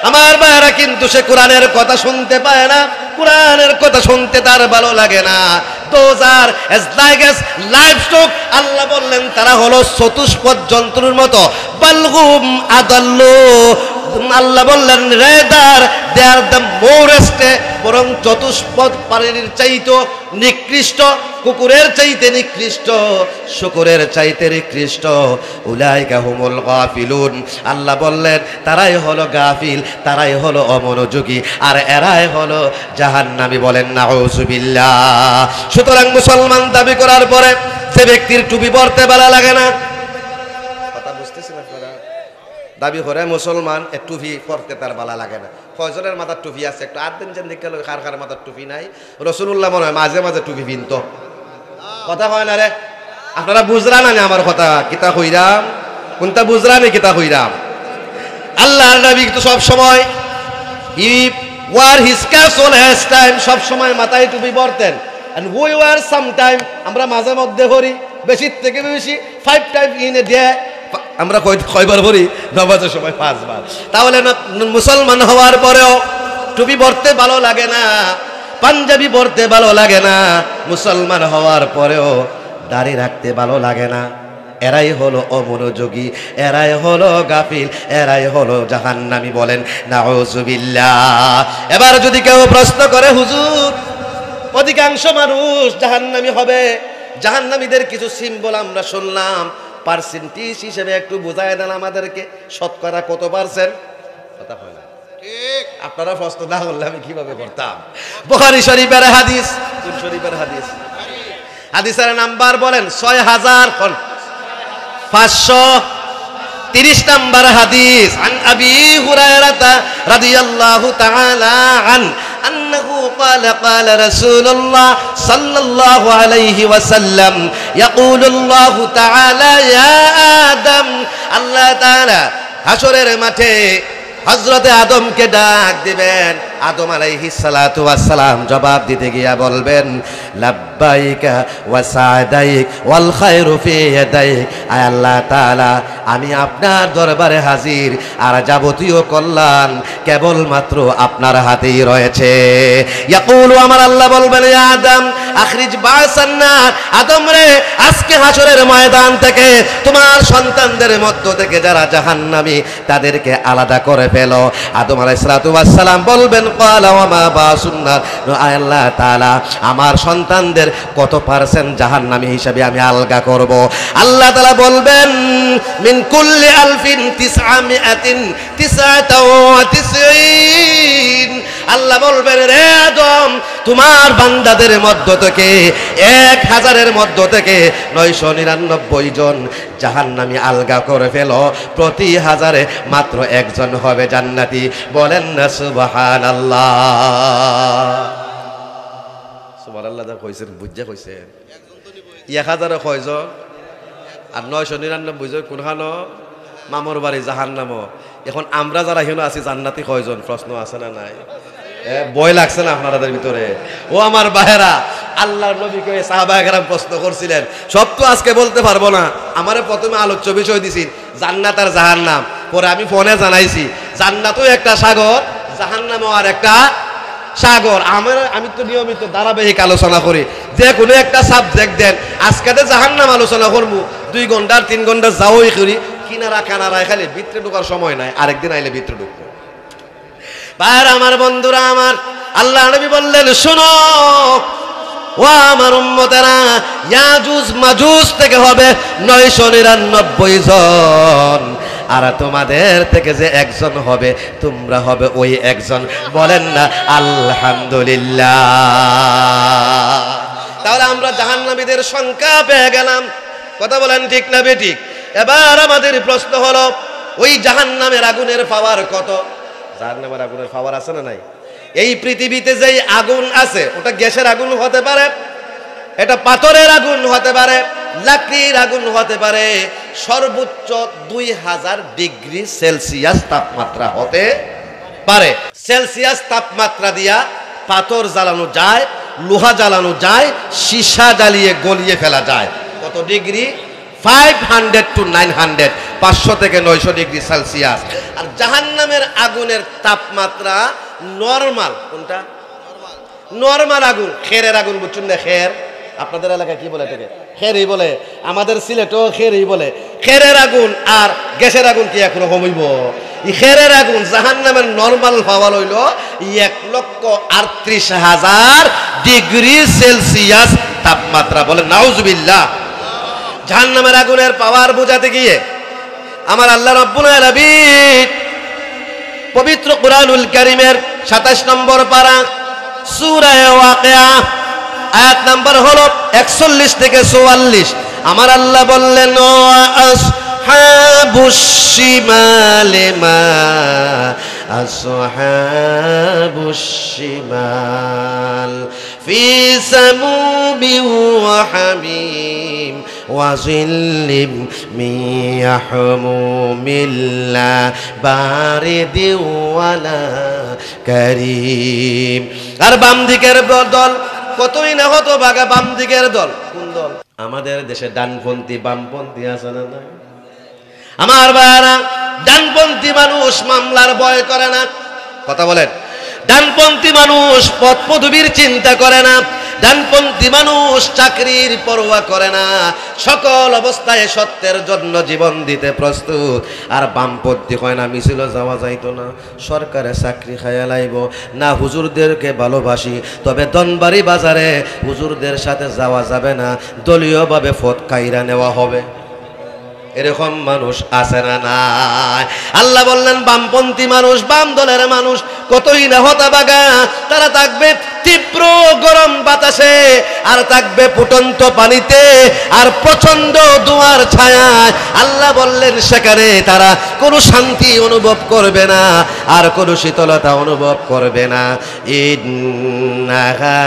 আমার ভাইরা? কিন্তু সে কোরআনের কথা শুনতে পায় না, কোরআনের কথা শুনতে তার ভালো লাগে না। those are as like as livestock, আল্লাহ বললেন তারা হলো চতুষ্পদ জন্তুর মতো। বালহুম আদাল্লু, আল্লাহ বললেন রেদার দে আর দ্য মোরেস্ট, বরং চতুষ্পদ প্রাণীর চাইতে নিকৃষ্ট, কুকুরের চাইতে নিকৃষ্ট, শুকরের চাইতে নিকৃষ্ট। উলাইকা হুমুল গাফিলুন, আল্লাহ বললেন তারাই হলো গাফিল, তারাই হলো অমনোযোগী, আর এরাই হলো জাহান্নামী। বলেন নাউযুবিল্লাহ। সুতরাং মুসলমান দাবি করার পরে যে ব্যক্তির টুপি পরতে ভালো লাগে না, কথা বুঝতেছেন আপনারা? দাবি করে মুসলমান, টুপি পরতে তার ভালো লাগে না। ফজরের মাথার টুপি আছে, একটু আট দিন যেন দেখে কার কার মাথার টুপি নাই। রাসূলুল্লাহ মনে হয় মাঝে মাঝে টুপি পিনত। কথা হয় না রে? আপনারা বুঝরা না আমার কথা? কিতা কইরাম, কোনটা বুঝরা নি কিতা কইরাম? আল্লাহর নবী তো সব সময় he wear his caps always time, সব সময় মাথায় টুপি পরতেন। And we wear some time, আমরা মাঝে মধ্যে করি বেশি থেকে বেশি 5 টাইম ইন এ ডে, আমরা কয়বার পড়ি? নামাজের সময় 5 বার। তাহলে মুসলমান হওয়ার পরেও টুপি পরতে ভালো লাগে না, পাঞ্জাবি পরতে ভালো লাগে না, মুসলমান হওয়ার পরেও দাড়ি রাখতে ভালো লাগে না। এরাই হলো অমনোযোগী, এরাই হলো গাফিল, এরাই হলো জাহান্নামী। বলেন নাউজুবিল্লাহ। এবার যদি কেউ প্রশ্ন করে, হুজুর অধিকাংশ মানুষ জাহান্নামী হবে, জাহান্নামীদের কিছু সিম্বল আমরা শুনলাম, পার্সেন্টেজ হিসেবে একটু বোঝায় দেন আমাদেরকে, শতকরা কত পার্সেন্ট? কথা হয় না, ঠিক? আপনারা প্রশ্ন না করলে আমি কিভাবে করতাম? বুখারী শরীফের হাদিস, কোন শরীফের হাদিস? হাদিসের নাম্বার বলেন 6530 নাম্বার হাদিস। আন আবি হুরায়রা রাদিয়াল্লাহু তাআলা আন্নাহু ক্বালা ক্বালা রাসূলুল্লাহ সাল্লাল্লাহু আলাইহি ওয়াসাল্লাম ইয়াকুলুল্লাহু তাআলা ইয়া আদম, আল্লাহ তাআলা হাশরের মাঠে হযরতে আদমকে ডাক দিবেন। আদম আলাইহিস সালাতু ওয়াস সালাম জবাব দিতে গিয়া বলবেন, লাব্বাইকা ওয়া সাদাইক ওয়াল খায়রু ফি ইয়াদাইক, আয় আল্লাহ তাআলা আমি আপনার দরবারে হাজির, আর যাবতীয় কল্যাণ কেবলমাত্র আপনার হাতেই রয়েছে। ইয়াকুলু, আমার আল্লাহ বলবেন, ইয়া আদম আখরিজ বাসান নার, আদম রে আজকে হাশরের ময়দান থেকে তোমার সন্তানদের মধ্য থেকে যারা জাহান্নামী তাদেরকে আলাদা করে ফেলো। আদম আলাইহিস সালাতু ওয়াস সালাম বলবেন, ক্বালা ওয়া মা বাসুন নার, আয় আল্লাহ তাআলা আমার সন্তানদের কত পার্সেন্ট জাহান্নামী হিসাবে আমি আলগা করব? আল্লাহ তাআলা বলবেন, মিন কুল্লি আলফিন 999। আল্লাহ বলবেন, রে আদম তোমার বান্দাদের মধ্য থেকে 1000-এর মধ্য থেকে 999 জন জাহান্নামী আলগা করে ফেলো, প্রতি 1000-এ মাত্র একজন হবে জান্নাতি। বলেন না সুবহানাল্লাহ। সুবহানাল্লাহ। যা কইছেন বুঝা কইছেন, 1000-এ কয়জন? আর 999 জন কোনখানো? মামুর বাড়ি জাহান্নাম। এখন আমরা যারা এখানে আছি জান্নাতি কয়জন? প্রশ্ন আছে না নাই? ভয় লাগছে না আপনাদের ভিতরে? ও আমার ভাইয়েরা, আল্লাহর নবীকে সাহাবায়ে কেরাম প্রশ্ন করছিলেন, সব তো আজকে বলতে পারবো না। আমারে প্রথমে আলোচ্য বিষয় দিছি জান্নাত আর জাহান্নাম, পরে আমি ফোনে জানাইছি জান্নাতও একটা সাগর, জাহান্নামও আর একটা সাগর। আমি তো নিয়মিত ধারাবাহিক আলোচনা করি, যে কোনো একটা সাবজেক্ট দেন, আজকে জাহান্নাম আলোচনা করবো, 2 ঘন্টা 3 ঘন্টা যাওয়াই করি, কিনারা কানারায় খালি ভিতরে ঢোকার সময় নাই, আরেকদিন আইলে ভিতরে ঢুকবো। ভাইরা আমার, বন্ধুরা আমার, আল্লাহ নবী বললেন, শোনো ও আমার উম্মতেরা, ইয়াজুজ মাজুজ থেকে হবে 999 জন, আর তোমাদের থেকে যে একজন হবে তোমরা হবে ওই একজন। বলেন না আলহামদুলিল্লাহ। তাহলে আমরা জাহান্নামীদের সংখ্যা পেয়ে গেলাম। কথা বলেন ঠিক না বেঠিক? এবার আমাদের প্রশ্ন হলো, ওই জাহান্নামের আগুনের পাওয়ার কত? জাহান্নামের আগুনের পাওয়ার আছে না নাই? এই পৃথিবীতে যেই আগুন আছে, ওটা গ্যাসের আগুন হতে পারে, এটা পাথরের আগুন হতে পারে, লাকড়ির আগুন হতে পারে, সর্বোচ্চ 2000 ডিগ্রি সেলসিয়াস তাপমাত্রা হতে পারে। সেলসিয়াস তাপমাত্রা দিয়া পাথর জ্বালানো যায়, লোহা জ্বালানো যায়, সীসা জ্বালিয়ে গলিয়ে ফেলা যায়। কত ডিগ্রি? 500 to 900, 500 থেকে 900 ডিগ্রি সেলসিয়াস। আর জাহান্নামের আগুনের তাপমাত্রা নরমাল, কোনটা? নরমাল আগুন, খেরের আগুন, বুঝছেন না? খের আপনাদের এলাকায় কি বলে এটাকে? খেরই বলে, আমাদের সিলেটও খেরই বলে। খেরের আগুন আর গ্যাসের আগুন কি এখনো কমিব? খেরের আগুন জাহান্নামের নরমাল পাওয়া হইল 1,38,000 ডিগ্রি সেলসিয়াস তাপমাত্রা। বলে নাউজুবিল্লাহ। জাহান্নামের আগুনের পাওয়ার বোঝাতে গিয়ে আমার আল্লাহ রাব্বুল আলামিন পবিত্র কুরআনুল কারীমের 27 নম্বর পারা সূরা ওয়াকিয়া আয়াত নাম্বার হলো 41 থেকে 44। আমার আল্লাহ বললেন, আসহাবুশ শিমালে মা আসহাবুশ শিমাল ফি সামুমিন ওয়া হামিম ওয়াজিল্লিম মিয়াহমুমিল্লা বারিদি ওয়ালা কারীম। আর বাম দিকের দল কতই না হতো বাগা বাম দিকের দল। কোন দল? আমাদের দেশে ডানপন্থী বামপন্থী আছে না? আমার ভাইরা, ডানপন্থী মানুষ মামলার ভয় করে না। কথা বলেন। ডানপন্থী মানুষ পদ পদবীর চিন্তা করে না। ডানপন্থী মানুষ চাকরির পরোয়া করে না। সকল অবস্থায় সত্যের জন্য জীবন দিতে প্রস্তুত। আর বামপন্থী হয় না মিছিল যাওয়া যাইতো না, সরকারে চাকরি খাইয়া লাইব না, হুজুরদেরকে ভালোবাসি তবে দনবাড়ি বাজারে হুজুরদের সাথে যাওয়া যাবে না, দলীয়ভাবে ফত কাইরা নেওয়া হবে। এরকম মানুষ আছে না নাই? আল্লাহ বললেন বামপন্থী মানুষ, বাম দলের মানুষ কতই না হতাবাগা, তারা থাকবে তীব্র গরম বাতাসে, আর থাকবে ফুটন্ত পানিতে, আর প্রচন্ড ধোঁয়ার ছায়ায়। আল্লাহ বললেন সেখানে তারা কোনো শান্তি অনুভব করবে না, আর কোনো শীতলতা অনুভব করবে না। ইন্নাহা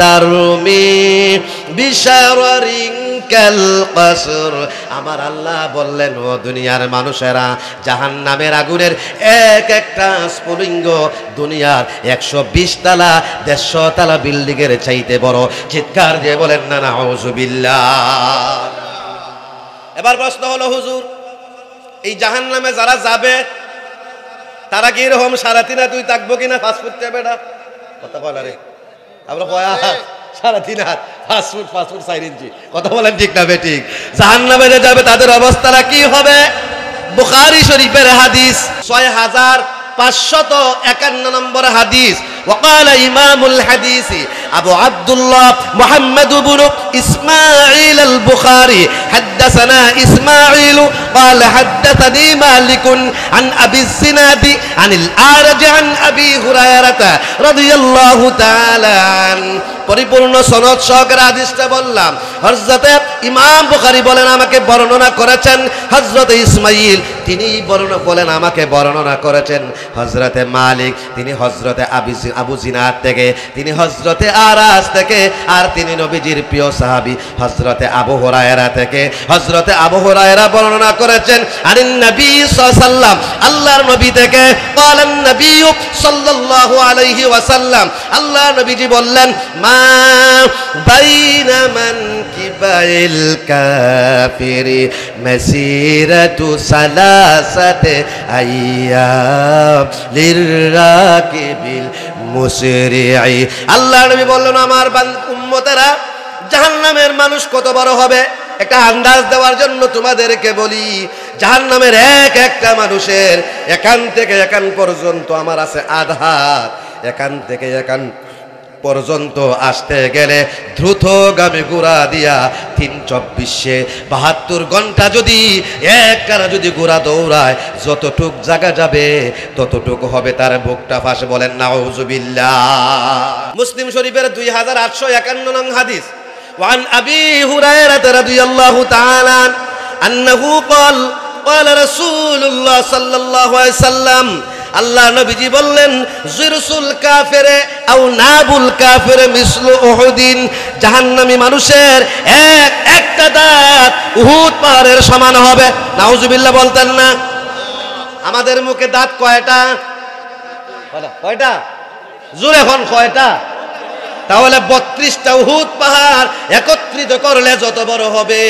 তারমি বিশারারিন কাল কাসর। আমার আল্লাহ বললেন ও দুনিয়ার মানুষেরা, জাহান্নামের আগুনের এক একটা স্ফুলিঙ্গ দুনিয়ার 120 তলা 150 তলা বিল্ডিং এর চাইতে বড়। চিৎকার দিয়ে বলেন না নাউজুবিল্লাহ। এবার প্রশ্ন হলো হুজুর, এই জাহান্নামে যারা যাবে তারা কি এরকম সারাদিন তুই থাকবো কিনা ফাস্টফুড খাবে না? কথা বল রে, আমরা কয়া সারাদিন ফাস্টফুড 4 ইঞ্চি। কথা বলেন ঠিক না বেঠিক? জাহান্নামে যে যাবে তাদের অবস্থাটা কি হবে? বুখারী শরীফের হাদিস 6551 নম্বর হাদিস। وقال إمام الحديث أبو عبد الله محمد بن إسماعيل البخاري حدثنا إسماعيل قال حدثني مالك عن أبي الزناد عن الأعرج عن أبي هريرة رضي الله تعالى عنه। পরিপূর্ণ সনদ সহকারে হাদিসটা বললাম। হযরত ইমাম বুখারী বলেন আমাকে বর্ণনা করেছেন হযরত ইসমাঈল, তিনি বলেন আমাকে বর্ণনা করেছেন হযরত মালিক, তিনি হযরত আবু জিনাদ থেকে, তিনি হযরত আরাস থেকে, আর তিনি নবীজির প্রিয় সাহাবী হযরত আবু হুরায়রা থেকে। হযরত আবু হুরায়রা বর্ণনা করেছেন আনিন নবী সাল্লাল্লাহু আলাইহি ওয়াসাল্লাম, আল্লাহর নবী থেকে। ক্বালান নবী সাল্লাল্লাহু আলাইহি ওয়াসাল্লাম, আল্লাহ নবীজি বললেন মা বাইনা মানকিবাইল কাফিরি মাসিরাতু সালাসাতে আইয়াম লিররাকিবিল মুসরিঈ। আল্লাহ নবী বললেন আমার উম্মতেরা, জাহান্নামের মানুষ কত বড় হবে একটা আন্দাজ দেওয়ার জন্য তোমাদেরকে বলি। জাহান্নামের এক একটা মানুষের এখান থেকে এখান পর্যন্ত আমার আছে আধার, এখান থেকে এখান পর্যন্ত আসতে গেলে দ্রুতগামী ঘোড়া দিয়া 3/24 ঘন্টা যদি একটানা যদি ঘোড়া দৌড়ায়, যতটুক জায়গা যাবে ততটুক হবে তার বুকটা ফাঁসে। বলেন নাউজুবিল্লাহ। মুসলিম শরীফের 2851 নং হাদিস। وعن أبي هريرة رضي الله تعالى أنه قال قال رسول الله صلى الله عليه وسلم, আল্লাহ নবীজি বললেন জিরসুল কাফিরে আও নাবুল কাফিরে মিসলু উহুদিন। জাহান্নামী মানুষের একটা দাঁত উহুদ পাহাড়ের সমান হবে। নাউজুবিল্লাহ বলতেন না? আমাদের মুখে দাঁত কয়টা? কয়টা? জোরে এখন কয়টা? তাহলে 32টা উহুদ পাহাড় একত্রিত করলে যত বড় হবে,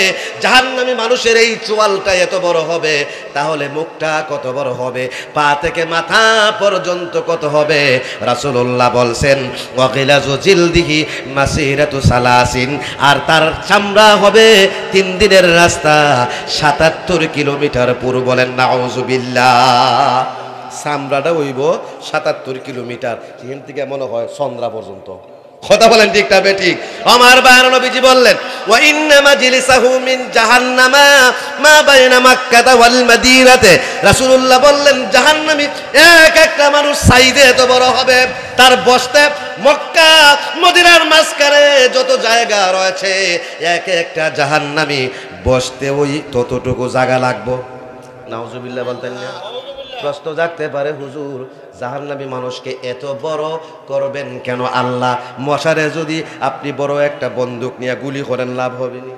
জাহান্নামী মানুষের এই চোয়ালটা এত বড় হবে, তাহলে মুখটা কত বড় হবে, পা থেকে মাথা পর্যন্ত কত হবে? রাসূলুল্লাহ বলছেন ওয়াকিলাজু জিলদিহি মাসিরাতু সালাসিন, আর তার চামড়া হবে 3 দিনের রাস্তা 77 কিলোমিটার পুরো। বলেন নাউজুবিল্লাহ। চামড়াটা হইব 77 কিলোমিটার, এখান থেকে মনে হয় চন্দ্রা পর্যন্ত। কথা বলেন ঠিক না বেঠিক? আমার বায়ান নবীজি বললেন ওয়া ইন্না মাজলিসাহু মিন জাহান্নামা মা বাইনা মক্কা ওয়াল মদিনাতে। রাসূলুল্লাহ বললেন জাহান্নামী এক একটা মানুষ সাইদে এত বড় হবে, তার বসতে মক্কা মদিনার মাঝখানে যত জায়গা রয়েছে এক একটা জাহান্নামী বসতে ওই ততটুকু জায়গা লাগবে। নাউজুবিল্লাহ বলতেন না? প্রশ্ন জাগতে পারে হুজুর জাহান্নামী মানুষকে এত বড় করবেন কেন আল্লাহ? মশারে যদি আপনি বড় একটা বন্দুক নিয়ে গুলি করেন লাভ হবে না?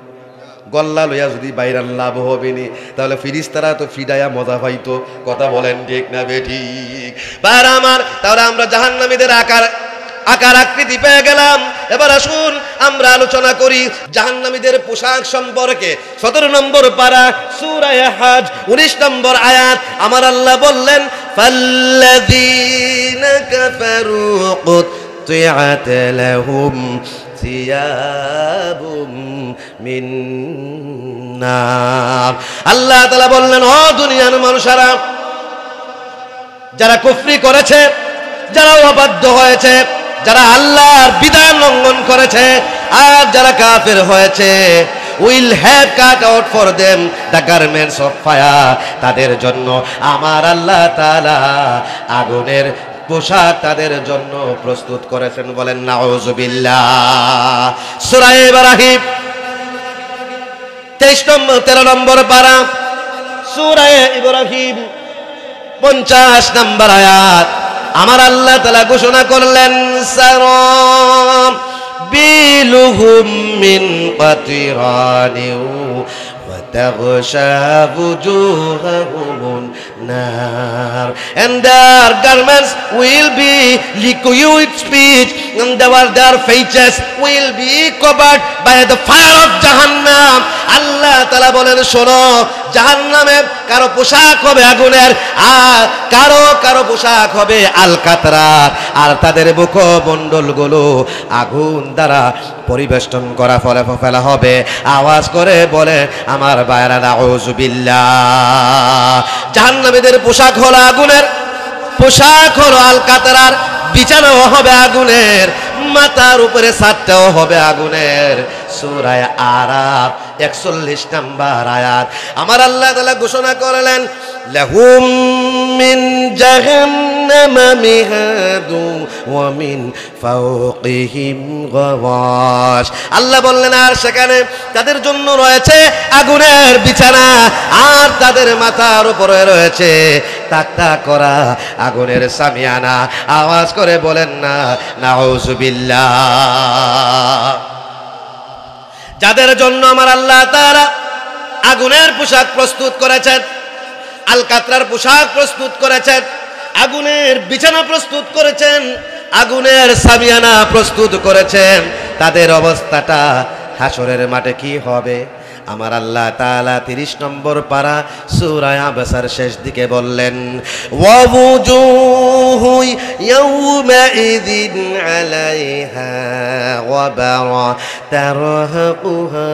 গল্লা লইয়া যদি বাইরান লাভ হবে নি, তাহলে ফিরিস্তারা তো ফিডাইয়া মজা পাইতো। কথা বলেন ঠিক না বেঠিক? ভাইরা আমার, তাহলে আমরা জাহান্নামীদের আকার আকৃতি পেয়ে গেলাম। এবার আসুন আমরা আলোচনা করি জাহান্নামীদের পোশাক সম্পর্কে। 17 নম্বর পারা সূরা হজ 19 নম্বর আয়াত আমার আল্লাহ বললেন, ফাল্লাযীনা কাফারু কুতিআত লাহুম সিয়াবুম মিন নার। আল্লাহ তাআলা বললেন, ও দুনিয়ার মানুষেরা, যারা কুফরি করেছে, যারা অবাধ্য হয়েছে, যারা আল্লাহর বিধান লঙ্ঘন করেছে, আর যারা কাফের হয়েছে, will have cut out for them the garments of fire. তাদের জন্য আমার আল্লাহ তাআলা আগুনের পোশাক তাদের জন্য প্রস্তুত করেছেন। বলেন নাউযুবিল্লাহ। সূরা ইব্রাহিম 13 নম্বর পারা সূরা ইব্রাহিম 50 নম্বর আয়াত আমার আল্লাহ তাআলা ঘোষণা করলেন, সারাবিলুহুম মিন কাতিরানিউ ওয়া তাগশা বুজুহাহুমুন নার, and their garments will be liquid speech, and their faces will be covered by the fire of Jahannam. আল্লাহ তাআলা বলেন, শোনো, জাহান্নামে কারো পোশাক হবে আগুনের, আর কারো পোশাক হবে আলকাতরার, আর তাদের মুখমণ্ডলগুলো আগুন দ্বারা পরিবেষ্টন করা ফেলা হবে। আওয়াজ করে বলে আমার ভাইরা, নাউযুবিল্লাহ। জাহান্নামীদের পোশাক হলো আগুনের, পোশাক হলো আলকাতরার, বিছানাও হবে আগুনের, মাথার উপরে ছাদটাও হবে আগুনের। সূরা আরাফ 41 নম্বর আয়াত আমার আল্লাহ তাআলা ঘোষণা করলেন, লাহুম মিন জাহান্নামা মিহাদু ওয়া মিন ফাওকিহিম গাওয়াশ। আল্লাহ বললেন, আর সেখানে তাদের জন্য রয়েছে আগুনের বিছানা, আর তাদের মাথার উপরে রয়েছে তাকতা করা আগুনের সামিয়ানা। আওয়াজ করে বলেন না নাউযুবিল্লাহ। যাদের জন্য আমার আল্লাহ তাআলা আগুনের পোশাক প্রস্তুত করেছেন, আলকাতরার পোশাক প্রস্তুত করেছেন, আগুনের বিছানা প্রস্তুত করেছেন, আগুনের সামিয়ানা প্রস্তুত করেছেন, তাদের অবস্থাটা হাসরের মাঠে কি হবে? আমার আল্লাহ তাআলা 30 নম্বর পারা সূরা আবসার শেষ দিকে বললেন, ওয়া wujuhu yawma'idhin 'alayha ghabara tarhaquha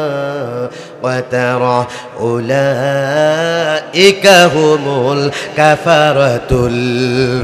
wa tara ulaika humul kafaratul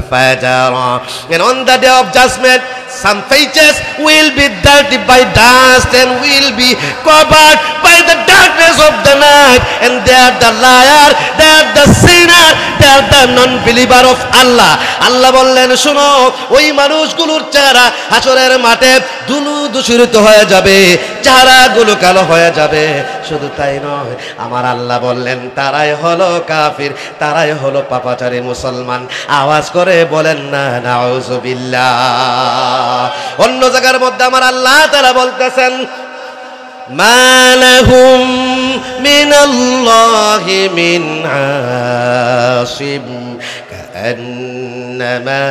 fajara. And on the day of judgment, some faces will be dirty by dust and will be covered by the darkness of the night, and they are the liar, they are the sinner, they are the non-believer of Allah. আল্লাহ বললেন, শোনো, ওই মানুষগুলোর চেহারা হাসরের মাঠে ধুলো দূষিত হয়ে যাবে, চেহারাগুলো কালো হয়ে যাবে। শুধু তাই নয়, আমার আল্লাহ বললেন, তারাই হলো কাফির, তারাই হলো পাপাচারী মুসলমান। আওয়াজ করে বলেন না নাউযুবিল্লাহ। অন্য জায়গার মধ্যে আমার আল্লাহ তাআলা বলতেছেন, মা লাহুম মিনাল্লাহি মিন আসিম কান্নামা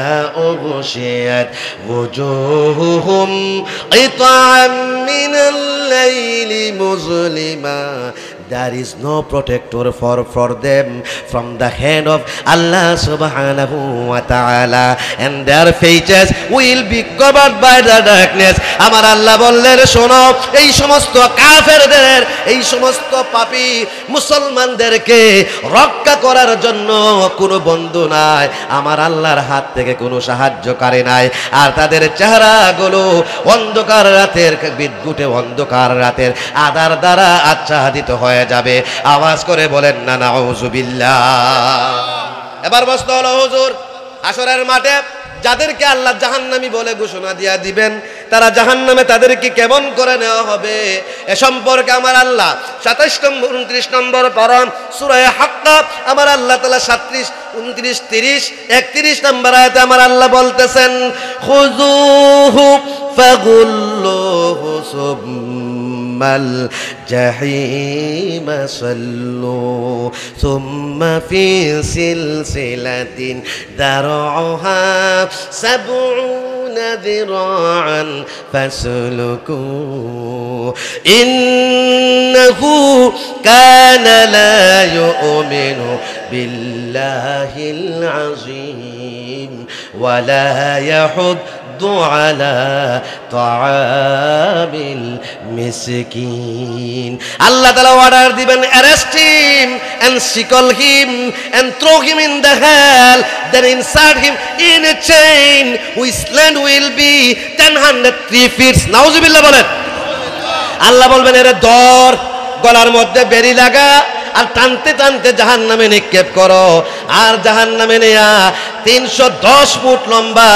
উগশিয়াত ওজুহুহুম ইতা'আম মিনাল Laili মুজলিমা। There is no protector for them from the hand of Allah subhanahu wa ta'ala, and their faces will be covered by the darkness. আমার আল্লাহ বললেন, শোনো, এই সমস্ত কাফেরদের, এই সমস্ত পাপী মুসলমানদেরকে রক্ষা করার জন্য কোনো বন্ধু নাই, আমার আল্লাহর হাত থেকে কোনো সাহায্যকারী নাই, আর তাদের চেহারাগুলো অন্ধকার রাতের বিদ্যুটে অন্ধকার রাতের আধার দ্বারা আচ্ছাদিত হয় যাবে। আওয়াজ করে বলেন না নাউযুবিল্লাহ। এবার প্রশ্ন হলো, হুজুর, হাসরের মাঠে যাদেরকে আল্লাহ জাহান্নামী বলে ঘোষণা দিয়া দিবেন, তারা জাহান্নামে তাদেরকে কেমন করে নেওয়া হবে এ সম্পর্কে আমার আল্লাহ 27 নম্বর 29 নম্বর পারা সূরা হাক্কা আমার আল্লাহ তাআলা 37 29 30 31 নম্বর আয়াতে আমার আল্লাহ বলতেছেন, খুযুহু ফাগুল্লু ثم الجحيم صلوا ثم في سلسلة ذرعها 70 ذراعا فاسلكوه إنه كان لا يؤمن بالله العظيم ولا يحض على طعام المسكين Allah Ta'ala order দিবেন arrest him and shackle him and throw him in the hell then insert him in a chain whose length will be 103 feet নাউজুবিল্লাহ বলেন আল্লাহ বলবেন এর ধর গলার মধ্যে বেরি লাগা আর টানতে টানতে জাহান্নামে নিক্ষেপ করো আর জাহান্নামে নেয়া 310 ফুট লম্বা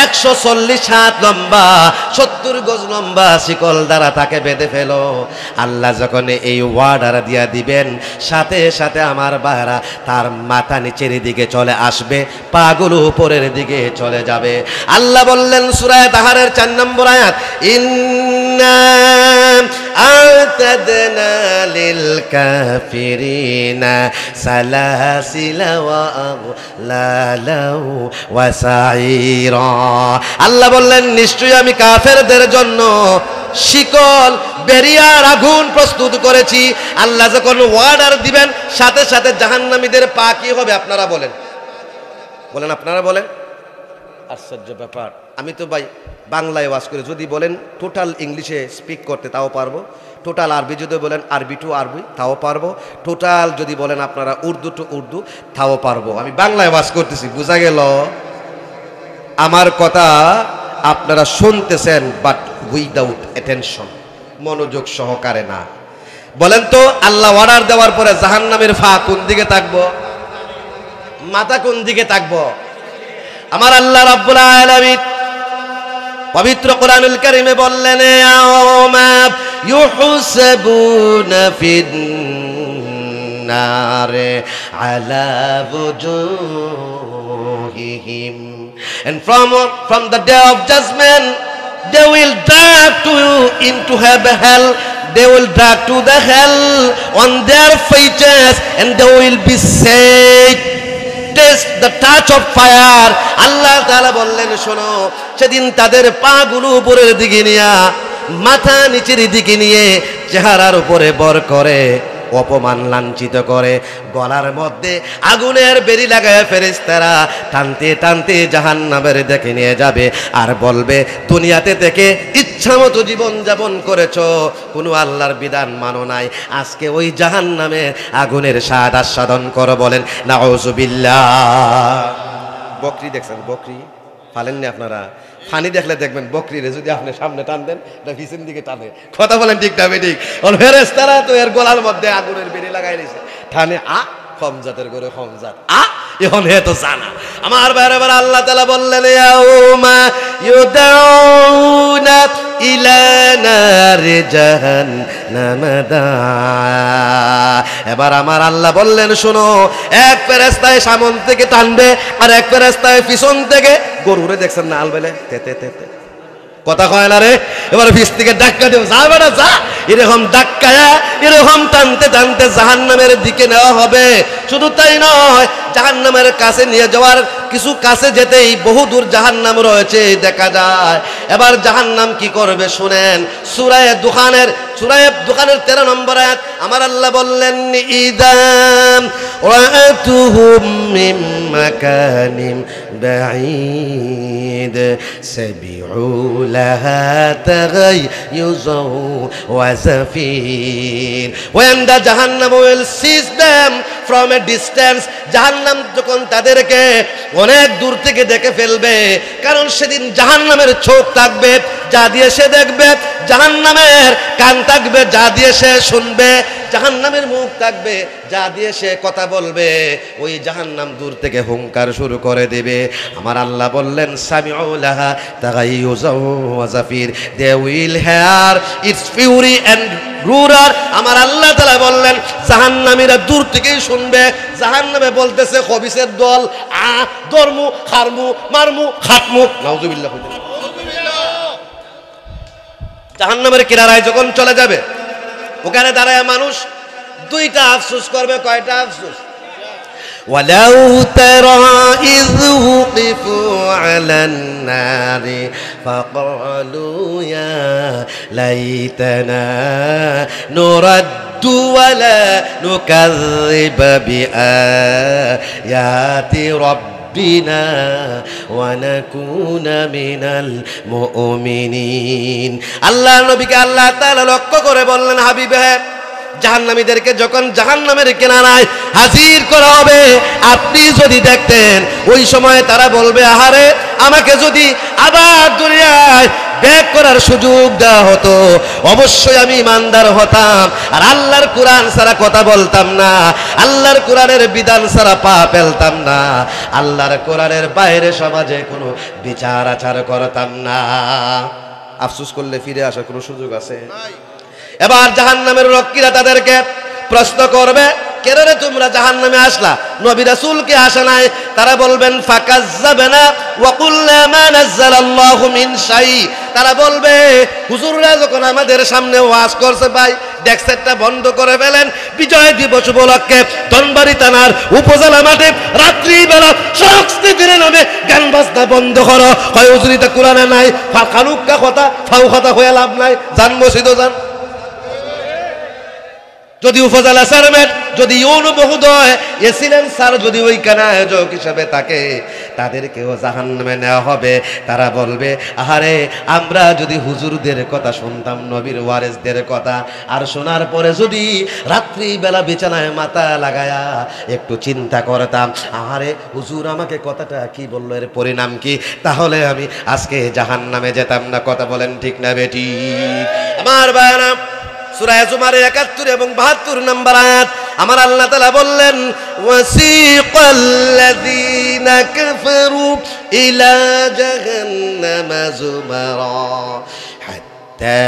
140 হাত লম্বা 70 গজ লম্বা শিকল দ্বারা তাকে বেঁধে ফেলো আল্লাহ যখন এই ওয়ার্ডার দিয়া দিবেন সাথে সাথে আমার বাহারা তার মাথা নিচের দিকে চলে আসবে পাগুলো উপরের দিকে চলে যাবে আল্লাহ বললেন সূরা তাহারের 4 নম্বর আয়াত ইন্না আ'তাদনা লিল কাফিরিনা সালাসিলা ওয়া আগলালা ওয়া সাইরা আল্লাহ বললেন নিশ্চয়ই আমি কাফেরদের জন্য শিকল বেরিয়ার আগুন প্রস্তুত করেছি আল্লাহ যখন ওয়ার্ডার দিবেন সাথে সাথে জাহান্নামীদের পা কি হবে আপনারা বলেন আপনারা বলেন আশ্চর্য ব্যাপার আমি তো ভাই বাংলায় ওয়াজ করে যদি বলেন টোটাল ইংলিশে স্পিক করতে তাও পারবো টোটাল আরবি যদি বলেন আরবি টু আরবি তাও পারবো টোটাল যদি বলেন আপনারা উর্দু টু উর্দু তাও পারবো আমি বাংলায় ওয়াজ করতেছি বোঝা গেল আমার কথা আপনারা শুনতেছেন বাট উইদাউট অ্যাটেনশন মনোযোগ সহকারে না বলেন তো আল্লাহ অর্ডার দেওয়ার পরে জাহান্নামের ফা কোন দিকে থাকবো মাথা কোন দিকে থাকবো আমার আল্লাহ রাব্বুল আলামিন পবিত্র কোরআনুল কারীমে বললেন ইয়াউমা ইউহসাবুনা ফিন নারে আলা wujuhihim and from the day of judgment they will drag to into hell they will drag to the hell on their faces and they will be said taste the touch of fire আল্লাহ তাআলা বললেন শোনো সেদিন তাদের পা গুলো উপরের দিকে নিয়ে মাথা নিচের দিকে নিয়ে চেহারার উপরে বর করে অপমান লাঞ্ছিত করে গলার মধ্যে আগুনের বেরি লাগায় ফেরেশতারা টানতে টানতে জাহান্নামের দিকে নিয়ে যাবে আর বলবে দুনিয়াতে থেকে ইচ্ছামতো জীবন যাপন করেছো কোনো আল্লাহর বিধান মানো নাই আজকে ওই জাহান্নামে আগুনের স্বাদ আস্বাদন করো বলেন নাউজুবিল্লাহ বকরি দেখছেন বকরি ফালেননি আপনারা ফানি দেখলে দেখবেন বকরিরে যদি আপনি সামনে টান দেন এটা পিছন দিকে টানে কথা বলেন ঠিক না বেঠিক ওর ফেরেশতারা তো এর গলার মধ্যে আগুনের বেরি লাগাই দিয়েছে টানে কম জাতের করে কম জাত এখন হে তো জানা আমার বারবার আল্লাহ তাআলা বললেন ইয়াউমা ইউদাউনা ইলা নারি জাহান্নাম দা এবার আমার আল্লাহ বললেন শোনো এক ফেরেশতায় সামনে থেকে টানবে আর এক ফেরেশতায় পিছন থেকে গরুরে দেখছেন না আলবেলে তেতে তেতে কথা কয় না রে এবার পিছ থেকে ধাক্কা দিও যা বেটা যা এরকম ধাক্কায়া এরকম টানতে টানতে জাহান্নামের দিকে নেওয়া হবে শুধু তাই নয় জাহান্নামের কাছে নিয়ে যাওয়ার কিছু কাছে যেতেই বহু দূর জাহান্নাম রয়েছে দেখা যায় এবার জাহান্নাম কি করবে শুনেন সূরা দুখানের 13 নম্বর আয়াত আমার আল্লাহ বললেন ইদাম রাআতুহুম মিন মাকানিম বাঈদ সাবিউ লাহা তাগাইয়ুযু ওয়া Zafir when the jahannam will seize them from a distance জাহান্নাম যখন তাদেরকে অনেক দূর থেকে দেখে ফেলবে কারণ সেদিন জাহান্নামের চোখ থাকবে যা দিয়ে সে দেখবে জাহান্নামের কান থাকবে যা দিয়ে সে শুনবে জাহান্নামের মুখ থাকবে যা দিয়ে সে কথা বলবে ওই জাহান্নাম দূর থেকে হুঙ্কার শুরু করে দেবে আমার আল্লাহ বললেন সামিউ লাহা তাগাইয়ুযু ওয়া জাফির they will hear its fury and roar আমার আল্লাহ তাআলা বললেন জাহান্নামীরা দূর থেকেই শুনবে জাহান্নামে বলতেছে খবিসের দল দরমু খারমু মারমু খাতমু নাউজুবিল্লাহ জাহান্নামের কিনারায় যখন চলে যাবে, ওখানে দাঁড়ায় মানুষ দুইটা আফসোস করবে। কয়টা আফসোস? ওয়ালাউ তারা ইয ওয়াকিফু আলান নারি ফাকালু ইয়া লাইতানা নুরাদ্দু ওয়ালা নুকাযযিবা বিআয়াতি রাব্বিনা ওয়া নাকুনা মিনাল মুমিনিন। আল্লাহ নবীকে আল্লাহ তাআলা লক্ষ্য করে বললেন, হাবিবে, জাহান্নামীদেরকে যখন জাহান্নামের কিনারায় হাজির করা হবে, আপনি যদি দেখতেন ওই সময় তারা বলবে, আহারে, আমাকে যদি আবার দুনিয়ায় ব্যাক করার সুযোগ দেওয়া হতো, অবশ্যই আমি ইমানদার হতাম, আর আল্লাহর কোরআন ছাড়া কথা বলতাম না, আল্লাহর কোরআনের বিধান ছাড়া পা ফেলতাম না, আল্লাহর কোরআনের বাইরে সমাজে কোনো বিচার আচার করতাম না। আফসোস করলে ফিরে আসার কোনো সুযোগ আছে? এবার জাহান্নামের রক্ষীরা তাদেরকে প্রশ্ন করবে, কেন রে তোমরা জাহান্নামে আসলা? নবী রাসূলকে আসে নাই। তারা বলবেন, ফাকাজ্জাবনা ওয়া কুল্লা মা নাযালাল্লাহু মিন শাই। তারা বলবে, হুজুররা যখন আমাদের সামনে ওয়াজ করছে, ভাই ডেক্সেটটা বন্ধ করে ফেলেন। বিজয় দিবস উপলক্ষে ধনবাড়ি থানার উপজেলা মাঠে রাত্রিবেলা সংস্কৃতির নামে গান বাজনা বন্ধ করো। হয় হুজুরিতে কোরআনে নাই, ফালুক্কা কথা, ফাউ কথা হয়ে লাভ নাই, জান মসজিদও যান। যদি উপজেলা চেয়ারম্যান, যদি ইউনো মহোদয় এসিলেন স্যার যদি ওইখানে আয়োজক হিসাবে থাকে, তাদেরকেও জাহান্নামে নেওয়া হবে। তারা বলবে, আহারে, আমরা যদি হুজুরদের কথা শুনতাম, নবীর ওয়ারেসদের কথা, আর শোনার পরে যদি রাত্রিবেলা বিছানায় মাথা লাগায়া একটু চিন্তা করতাম, আহারে হুজুর আমাকে কথাটা কি বললো, এর পরিণাম কি, তাহলে আমি আজকে জাহান্নামে যেতাম না। কথা বলেন ঠিক না বেটি? আমার ভাইরা, সূরা জুমার ৭১ এবং ৭২ নম্বর আয়াত আমার আল্লাহ তাআলা বললেন, ওয়াসিকাল্লাযীনা কাফারু ইলা জাহান্নামা যুমারা হাত্তা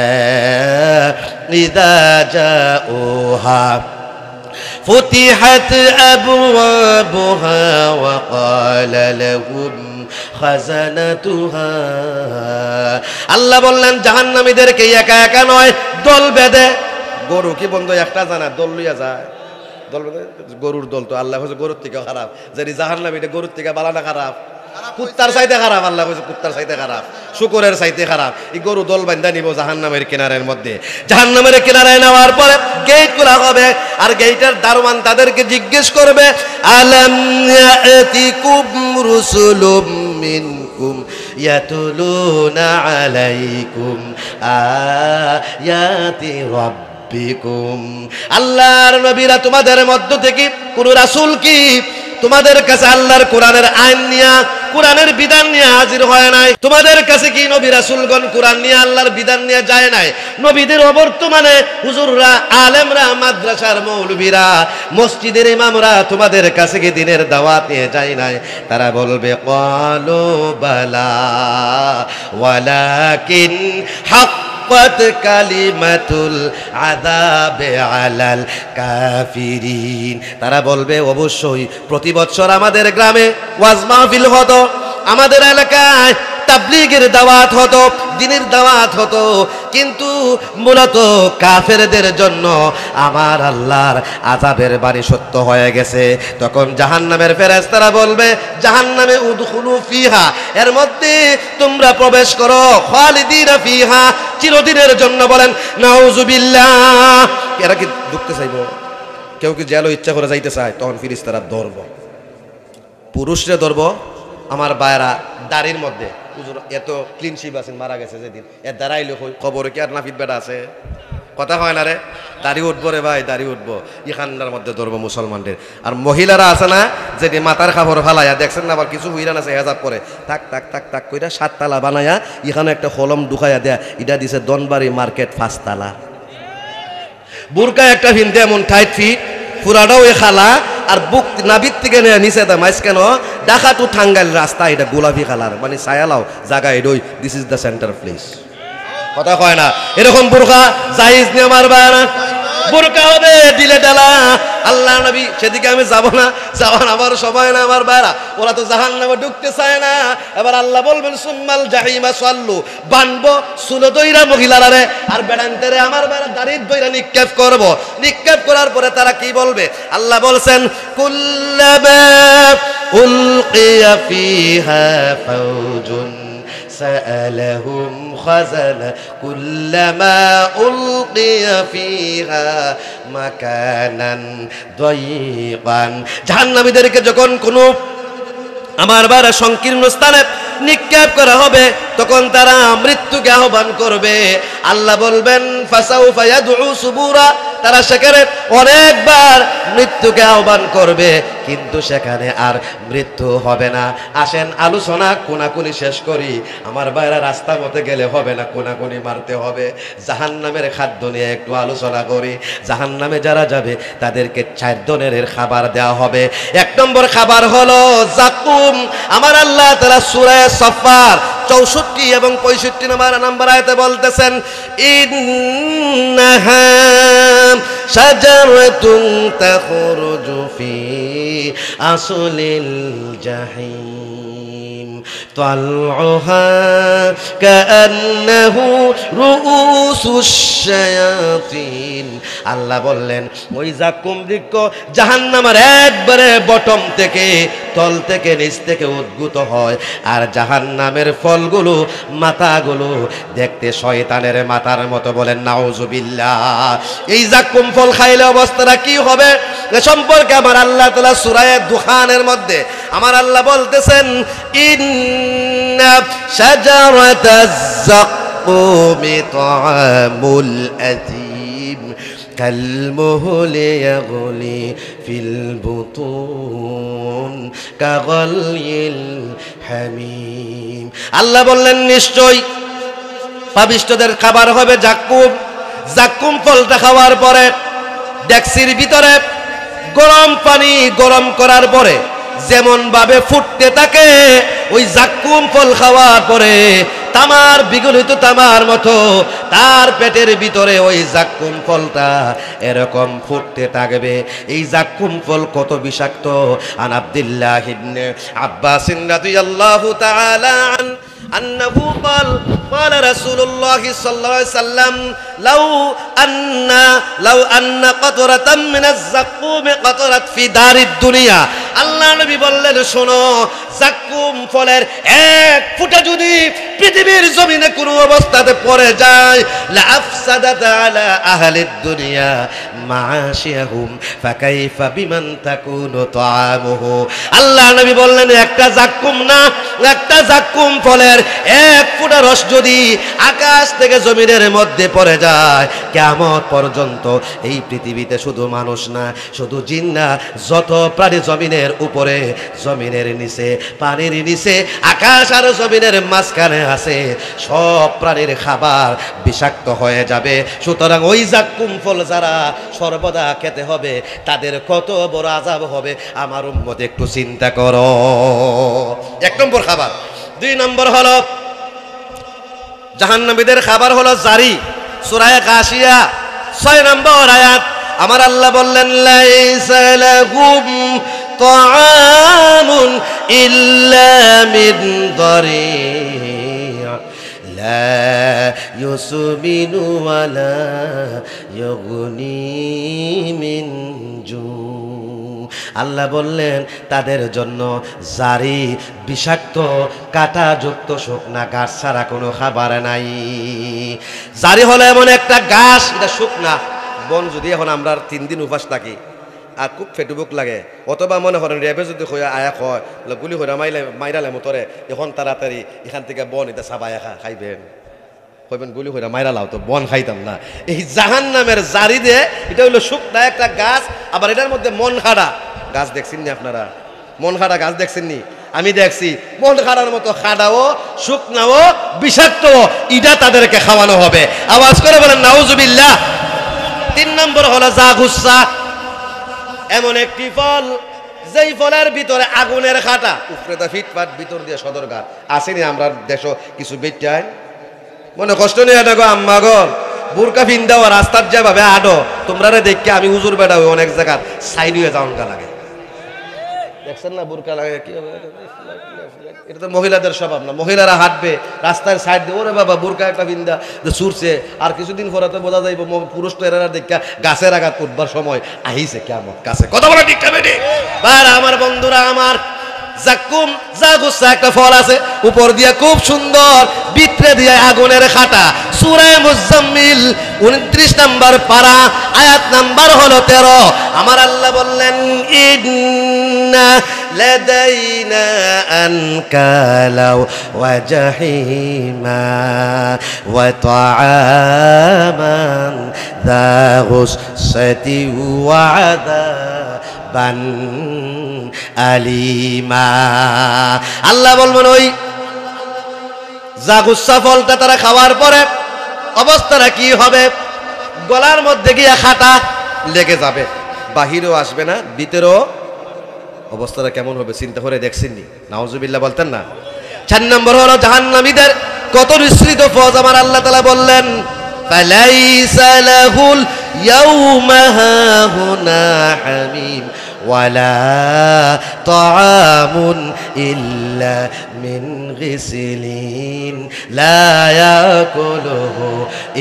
ইযা জাউহা ফুতিহাত আবওয়াবুহা ওয়া ক্বালা লাহুম খাজানাতুহা। আল্লাহ বললেন, জাহান্নামীদেরকে একা একা নয়, দল বেঁধে। গরু কি বন্ধু একটা জানা দল লইয়া যায়? দল বেঁধে গরুর দল তো আল্লাহ হচ্ছে গরুর থেকে খারাপ। যদি জাহান্নামীটা গরুর থেকে বালানা খারাপ, কুত্তার চাইতে খারাপ। আল্লাহ বলছে কুত্তার চাইতে খারাপ, শুকরের চাইতে খারাপ। এই গরু দল বান্ধা নিব জাহান্নামের কিনারের মধ্যে। জাহান্নামের কিনারায় নেওয়ার পরে গেট খোলা হবে, আর গেটের দারোয়ান তাদেরকে জিজ্ঞেস করবে, আলাম ইয়াতিকুম রুসুলুম মিনকুম ইয়াতুলুনা আলাইকুম আয়াতি রাব্বিকুম। আল্লাহর নবীরা তোমাদের মধ্য থেকে কোন রাসূল কি তোমাদের কাছে আল্লাহর কোরআনের আইন নিয়ে, কোরআনের বিধান নিয়ে হাজির হয় নাই? তোমাদের কাছে কি নবী রাসূলগণ কোরআন নিয়ে, আল্লাহর বিধান নিয়ে যায় নাই? নবীদের অবর্তমানে হুজুররা, আলেমরা, মাদ্রাসার মৌলবীরা, মসজিদের ইমামরা তোমাদের কাছে কি দিনের দাওয়াত নিয়ে যায় নাই? তারা বলবে, ক্বালু বালা ওয়ালাকিন হাক্কাত কালিমাতুল আযাবে আলাল কাফিরিন। তারা বলবে, অবশ্যই প্রতি বছর আমাদের গ্রামে ওয়াজ মাহফিল হতো, আমাদের এলাকায় তাবলীগের দাওয়াত হতো, দ্বীনের দাওয়াত হতো, কিন্তু মূলত কাফেরদের জন্য আমার আল্লাহর আযাবের বাণী সত্য হয়ে গেছে। তখন জাহান্নামের ফেরেশতারা বলবে, জাহান্নামে উদখুলু ফিহা, এর মধ্যে তোমরা প্রবেশ করো, খালিদিনা ফিহা, চিরদিনের জন্য। বলেন নাউযুবিল্লাহ। এরা কি ঢুকতে চাইবো? কেউ কি জেলও ইচ্ছা করে যাইতে চায়? তখন ফেরেশতারা ধরব, পুরুষরে ধরব। আমার বায়রা দাড়ির মধ্যে, হুজুর এত ক্লিন শিপ আছেন, মারা গেছে যেদিন, এর দাঁড়াইলে খবরে কি আর নাফিদ বেটা আছে? কথা হয় না রে, দাড়ি উঠবো রে ভাই, দাড়ি উঠবো। ইখানটার মধ্যে ধরবো মুসলমানদের। আর মহিলারা আছে না, যেটি মাথার কাপড় ফালাইয়া, দেখছেন না আবার কিছু হুইরান আছে হেজাব পরে, তাক তাক তাক তাক কইরা 7 তালা বানায়া এখানে একটা কলম ঢুকাইয়া দেয়া, এটা দিছে দনবাড়ি মার্কেট 5 তালা। বুরকা একটা ভিন্দে এমন টাইট ফিট, পুরাটাও এ খালা, আর বুক নাবির থেকে নিচে দা মাইস কেন ঢাকা টু টাঙ্গাইল রাস্তা, এটা গোলাপি কালার, মানে ছায়ালাও জায়গা এডই, this is the centre place. কথা কয় না? এরকম বোরকা জায়েজ নি আমার বায়ানা? বোরকা হবে দিলে ডালা, আল্লাহ নবী সেদিকে আমি যাব না, যাওয়ার আমার সময় না আমার ভাইরা, ওরা তো জাহান্নামে ঢুকতে চায় না। এবার আল্লাহ বলবেন সুম্মাল জাহিমা সাল্লু, বানবো সুলো দইরা মহিলারে আর বেড়ান্তেরে আমার ভাইরা দাড়ির দইরা নিক্ষেপ করব। নিক্ষেপ করার পরে তারা কি বলবে? আল্লাহ বলছেন কুল্লামা উলকিয়া ফিহা ফাওজুন سألهم خزنة كلما ألقي فيها مكانا ضيقا জাহান্নামীদেরকে যখন কোনো আমার বারা সংকীর্ণ স্থানে নিক্ষেপ করা হবে তখন তারা মৃত্যুকে আহ্বান করবে। আল্লাহ বলবেন ফাসাউফা ইয়াদউ সুবুরা, তারা সেখানে অনেকবার মৃত্যুকে আহ্বান করবে কিন্তু সেখানে আর মৃত্যু হবে না। আসেন আলোচনা কোনাকুনি শেষ করি। আমার ভাইরা রাস্তা মতে গেলে হবে না, কোনাকুনি মারতে হবে। জাহান্নামের খাদ্য নিয়ে একটু আলোচনা করি। জাহান্নামে যারা যাবে তাদেরকে 4 ধরনের খাবার দেওয়া হবে। 1 নম্বর খাবার হলো জাকুম। আমার আল্লাহ তাআলা সূরা সাফফার 64 এবং 65 নম্বর আয়াতে বলতেছেন ইন্নাহা শাজারাতুন তাখরুজু ফি আসলিল জাহিম তালউহা কাআন্নাহু রুউসুশ শায়াতিন। আল্লাহ বললেন ওই জাকুম বৃক্ষ জাহান্নামের একবারে বটম থেকে, তল থেকে, নিচ থেকে উদ্ভূত হয়। আর জাহান্নামের ফলগুলো, মাথাগুলো দেখতে শয়তানের মাথার মতো। বলেন নাউজুবিল্লাহ। এই জাকুম ফল খাইলে অবস্থাটা কি হবে এ সম্পর্কে আমার আল্লাহ তাআলা সূরা দুখানের মধ্যে আমার আল্লাহ বলতেছেন ইন্না শাজারাতাজ জাকুমি তাআমুল আযীম কালমুহলি ইয়াগলি ফিল বুতুন কাগালিল হামিম। আল্লাহ বললেন নিশ্চয় পাপিষ্ঠদের খাবার হবে জাকুম। জাকুম ফলটা খাওয়ার পরে ডেকসির ভিতরে গরম পানি গরম করার পরে যেমন ভাবে ফুটতে থাকে, ওই জাকুম ফল খাওয়ার পরে তামার বিগলিত তামার মতো তার পেটের ভিতরে ওই জাকুম ফলটা এরকম ফুটতে থাকবে। এই জাকুম ফল কত বিষাক্ত। আন আব্দুল্লাহ ইবনে আব্বাস রাদিয়াল্লাহু তাআলা أنه قال رسول الله صلى الله عليه وسلم لو أن قطرة من الزقوم قطرت في دار الدنيا। আল্লাহ নবী বললেন শোনো, জাকুম ফলের 1 ফোঁটা যদি পৃথিবীর জমিনে কোনো অবস্থাতে পড়ে যায় লা আফসাদাত আলা আহলিদ দুনিয়া মাআশিয়াহুম ফাকাইফা বিমান তাকুনু তাআমুহু। আল্লাহ নবী বললেন একটা জাকুম না, একটা জাকুম ফলের 1 ফোঁটা রস যদি আকাশ থেকে জমিনের মধ্যে পড়ে যায় কিয়ামত পর্যন্ত এই পৃথিবীতে শুধু মানুষ না, শুধু জিন না, যত প্রাণী জমিনের উপরে, জমিনের নিচে, পানির নিচে, আকাশ আর জমিনের মাঝখানে আছে, সব প্রাণীর খাবার বিষাক্ত হয়ে যাবে। সুতরাং ওই জাকুম ফল যারা সর্বদা খেতে হবে তাদের কত বড় আযাব হবে আমার উম্মত একটু চিন্তা করো। 1 নম্বর খাবার। 2 নম্বর হলো জাহান্নামীদের খাবার হলো জারি। সূরা গাশিয়া 6 নম্বর আয়াত আমার আল্লাহ বললেন লাইসা লাহুম তাআমুন ইল্লা মিন দারি' লা ইউসমিনু ওয়ালা ইউগনি মিন জু। আল্লাহ বললেন তাদের জন্য জারি, বিষাক্ত কাঁটাযুক্ত শুকনা গাছ ছাড়া কোনো খাবার নাই। জারি হলো এমন একটা গাছ, এটা শুকনা বন। যদি এখন আমরা 3 দিন উপাস থাকি আর খুব ফেটুবুক লাগে, অথবা মনে করেন রেবে যদি হয়ে আয়া হয় গুলি হয়ে মাইরালে মতরে, এখন তাড়াতাড়ি এখান থেকে বন এটা সাবায়া খাইবেন, হইবেন গুলি হয়ে মাইরা লাও তো বন খাইতাম না। এই জাহান্নামের জারি দে, এটা হলো শুকনা একটা গাছ। আবার এটার মধ্যে মন খাড়া গাছ দেখছেন নি আপনারা? মন খাড়া গাছ দেখছেন নি? আমি দেখছি। মন খাড়ার মতো খাড়াও, শুকনাও, বিষাক্ত, ইটা তাদেরকে খাওয়ানো হবে। আওয়াজ করে বলেন নাউজুবিল্লাহ। 3 নম্বর হলো জাগুসা। এমন একটি ফল যেই ফলের ভিতরে আগুনের খাটা, উপরেটা ফিটফাট, ভিতর দিয়ে সদরঘাট। আসেনি আমরা দেশ কিছু বেটায় মনে কষ্ট নেই এটা গো আম্মা গো, বুরকা ভিন্দা ও রাস্তার যেভাবে আডো তোমরা দেখে আমি হুজুর বেড়া অনেক জায়গা সাইড হয়ে যাওয়ান লাগে দেখছেন না বুরকা লাগে কি হবে এটা তো মহিলাদের স্বভাব না মহিলারা হাঁটবে রাস্তার সাইড দিয়ে ওরে বাবা বুরকা একটা ভিন্দা চুরছে আর কিছুদিন পরে তো বোঝা যাইব পুরুষ তো এরা দেখা গাছের আঘাত উঠবার সময় আহিছে কেমন গাছে কথা বলা ঠিক খাবে আমার বন্ধুরা আমার জাকুম জাগুসা একটা ফল আছে উপর দিয়া খুব সুন্দর ভিতরে দিয়া আগুনের খাটা সূরা মুজাম্মিল 29 নম্বর পারা আয়াত নাম্বার হলো 13 আমার আল্লাহ বললেন ইন্না লাদাইনা আনকালা ওয়া জাহিমা ওয়া তাআমান যা গুসসাতি ওয়া আযাবান আলিমা আল্লাহ বলবেন ওই জাগুসা ফলটা তারা খাওয়ার পরে অবস্থাটা কি হবে গলার মধ্যে গিয়ে খাটা লেগে যাবে বাহিরেও আসবে না ভিতরেও অবস্থাটা কেমন হবে চিন্তা করে দেখছেননি নাউজুবিল্লাহ বলতেন না 4 নম্বর হলো জাহান্নামীদের কত নিঃসৃত ফজ আমার আল্লাহ তাআলা বললেন ফালাইসা লাহুল ইয়াউমা হাহুনা হামিম ওয়ালা তাআমুন ইল্লা মিন গিসলিন লা ইয়াকুলুহু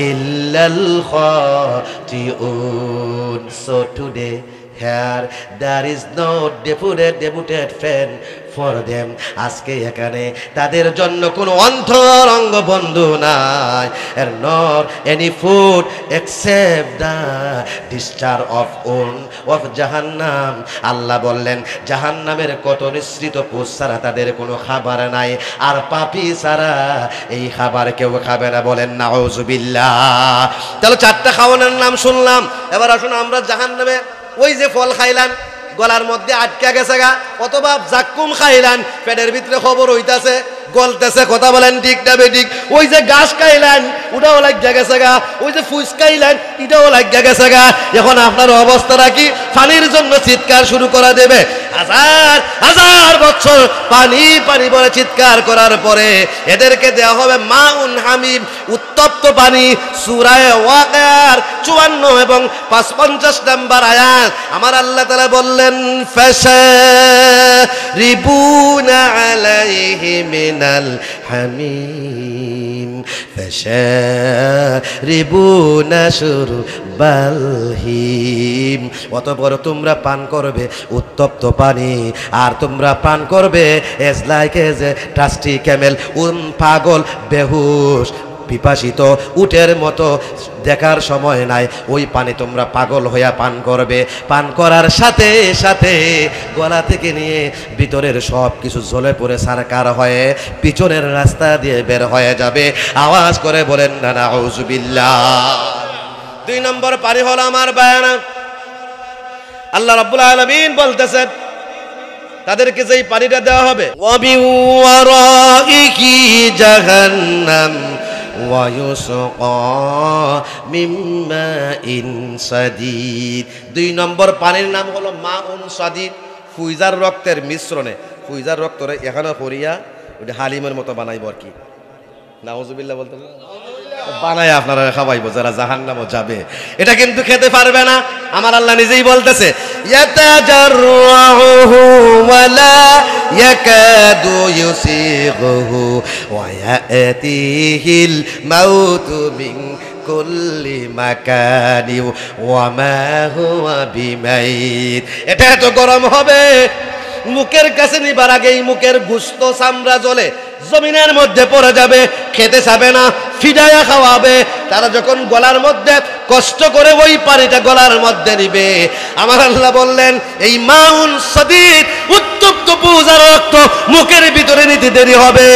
ইল্লাল খাতিউন so today here there is no devoted friend for them আজকে এখানে তাদের জন্য কোনো অন্তরঙ্গ বন্ধু নাই and nor any food except the discharge of own of jahannam আল্লাহ বললেন জাহান্নামের কত নিঃসৃত পোষ ছাড়া তাদের কোনো খাবার নাই আর পাপী ছাড়া এই খাবার কেউ খাবে না বলেন নাউজুবিল্লাহ তাহলে 4টা খাওয়ানোর নাম শুনলাম এবার আসুন আমরা জাহান্নামে ওই যে ফল খাইলাম গলার মধ্যে আটকা গেছে গা অথবা জাক্কুম খাইলাম পেটের ভিতরে খবর হইতাছে গলতেছে কথা বলেন ঠিক না বেঠিক ওই যে ঘাস খাইলেন ওটাও লাগিয়া গেছে গা ওই যে ফুস খাইলেন এটাও লাগিয়া গেছে গা এখন আপনার অবস্থাটা কি পানির জন্য চিৎকার শুরু করা দেবে হাজার হাজার বছর পানি পানি বলে চিৎকার করার পরে এদেরকে দেওয়া হবে মাউন হামিম উত্তপ্ত পানি সূরা ওয়াকিয়ার 54 এবং 55 নম্বর আয়াত আমার আল্লাহ তাআলা বললেন ফাশারিবুনা আলাইহি মিনাল হামিম ফাশারিবুনা শুরবাল হিম অতঃপর তোমরা পান করবে উত্তপ্ত পানি আর তোমরা পান করবে as like as a trustee Camel পাগল বেহুশ পিপাসিত উটের মতো দেখার সময় নাই ওই পানি তোমরা পাগল হইয়া পান করবে পান করার সাথে সাথে গলা থেকে নিয়ে ভিতরের সব কিছু জ্বলে পড়ে সারকার হয়ে পিছনের রাস্তা দিয়ে বের হয়ে যাবে আওয়াজ করে বলেন না নাউজুবিল্লাহ 2 নম্বর পানি হলো আমার বায়ান আল্লাহ রাব্বুল আলামিন বলতেছেন তাদেরকে যেই পানিটা দেওয়া হবে ওয়াবি ওয়ারাইহি জাহান্নাম ওয়া ইউসকা মিন মাইন সাদিদ 2 নম্বর পানির নাম হলো মাউন সাদিদ ফুইজার রক্তের মিশ্রণে ফুইজার রক্তরে এখানে করিয়া ওটা হালিমের মতো বানাইব আর কি নাউজুবিল্লাহ বলতে বানায় আপনারা খাওয়াইবো যারা জাহান্নামে যাবে এটা কিন্তু খেতে পারবে না আমার আল্লাহ নিজেই বলতেছে ইয়াতাজাররুহু ওয়ালা ইয়াকাদু ইউসিগুহু ওয়া ইয়াতিহিল মাউতু মিন কুল্লি মাকানি ওয়া মা হুয়া বিমাইত এটা এত গরম হবে মুখের কাছে নিবার আগেই মুখের গোশত চামড়া জ্বলে জমিনের মধ্যে পড়ে যাবে খেতে যাবে না ফিডায়া খাওয়াবে তারা যখন গলার মধ্যে কষ্ট করে ওই পানিটা গলার মধ্যে নিবে আমার আল্লাহ বললেন এই মাউন সাদিদ উত্তপ্ত পূজার রক্ত মুখের ভিতরে নিতে দেরি হবে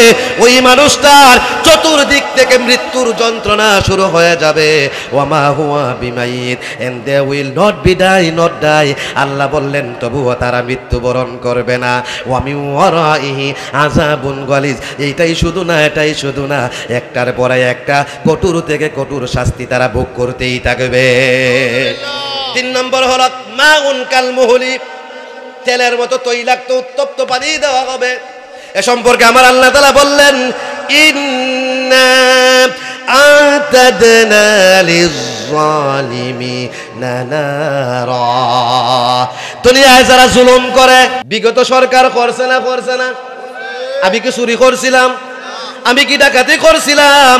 ওই মানুষটার চতুর্দিক থেকে মৃত্যুর যন্ত্রণা শুরু হয়ে যাবে ওয়ামা হুয়া বিমাইত and they will not be die Allah বললেন তবুও তারা মৃত্যুবরণ করবে না ওয়ামি ওয়ারাইহি আযাবুন গালিজ এটাই শুধু না একটার পরে একটা কঠোর থেকে কঠোর শাস্তি তারা ভোগ করতেই থাকবে 3 নম্বর হলো মাউন কালমুহলি তেলের মতো তৈলাক্ত উত্তপ্ত পানি দেওয়া হবে এ সম্পর্কে আমার আল্লাহ তাআলা বললেন ইন্না আ'তাদনা লিয-যালিমিনা নারা। দুনিয়ায় যারা জুলুম করে, বিগত সরকার করছে না করছে না? আমি কি চুরি করছিলাম? আমি কি ডাকাতি করছিলাম?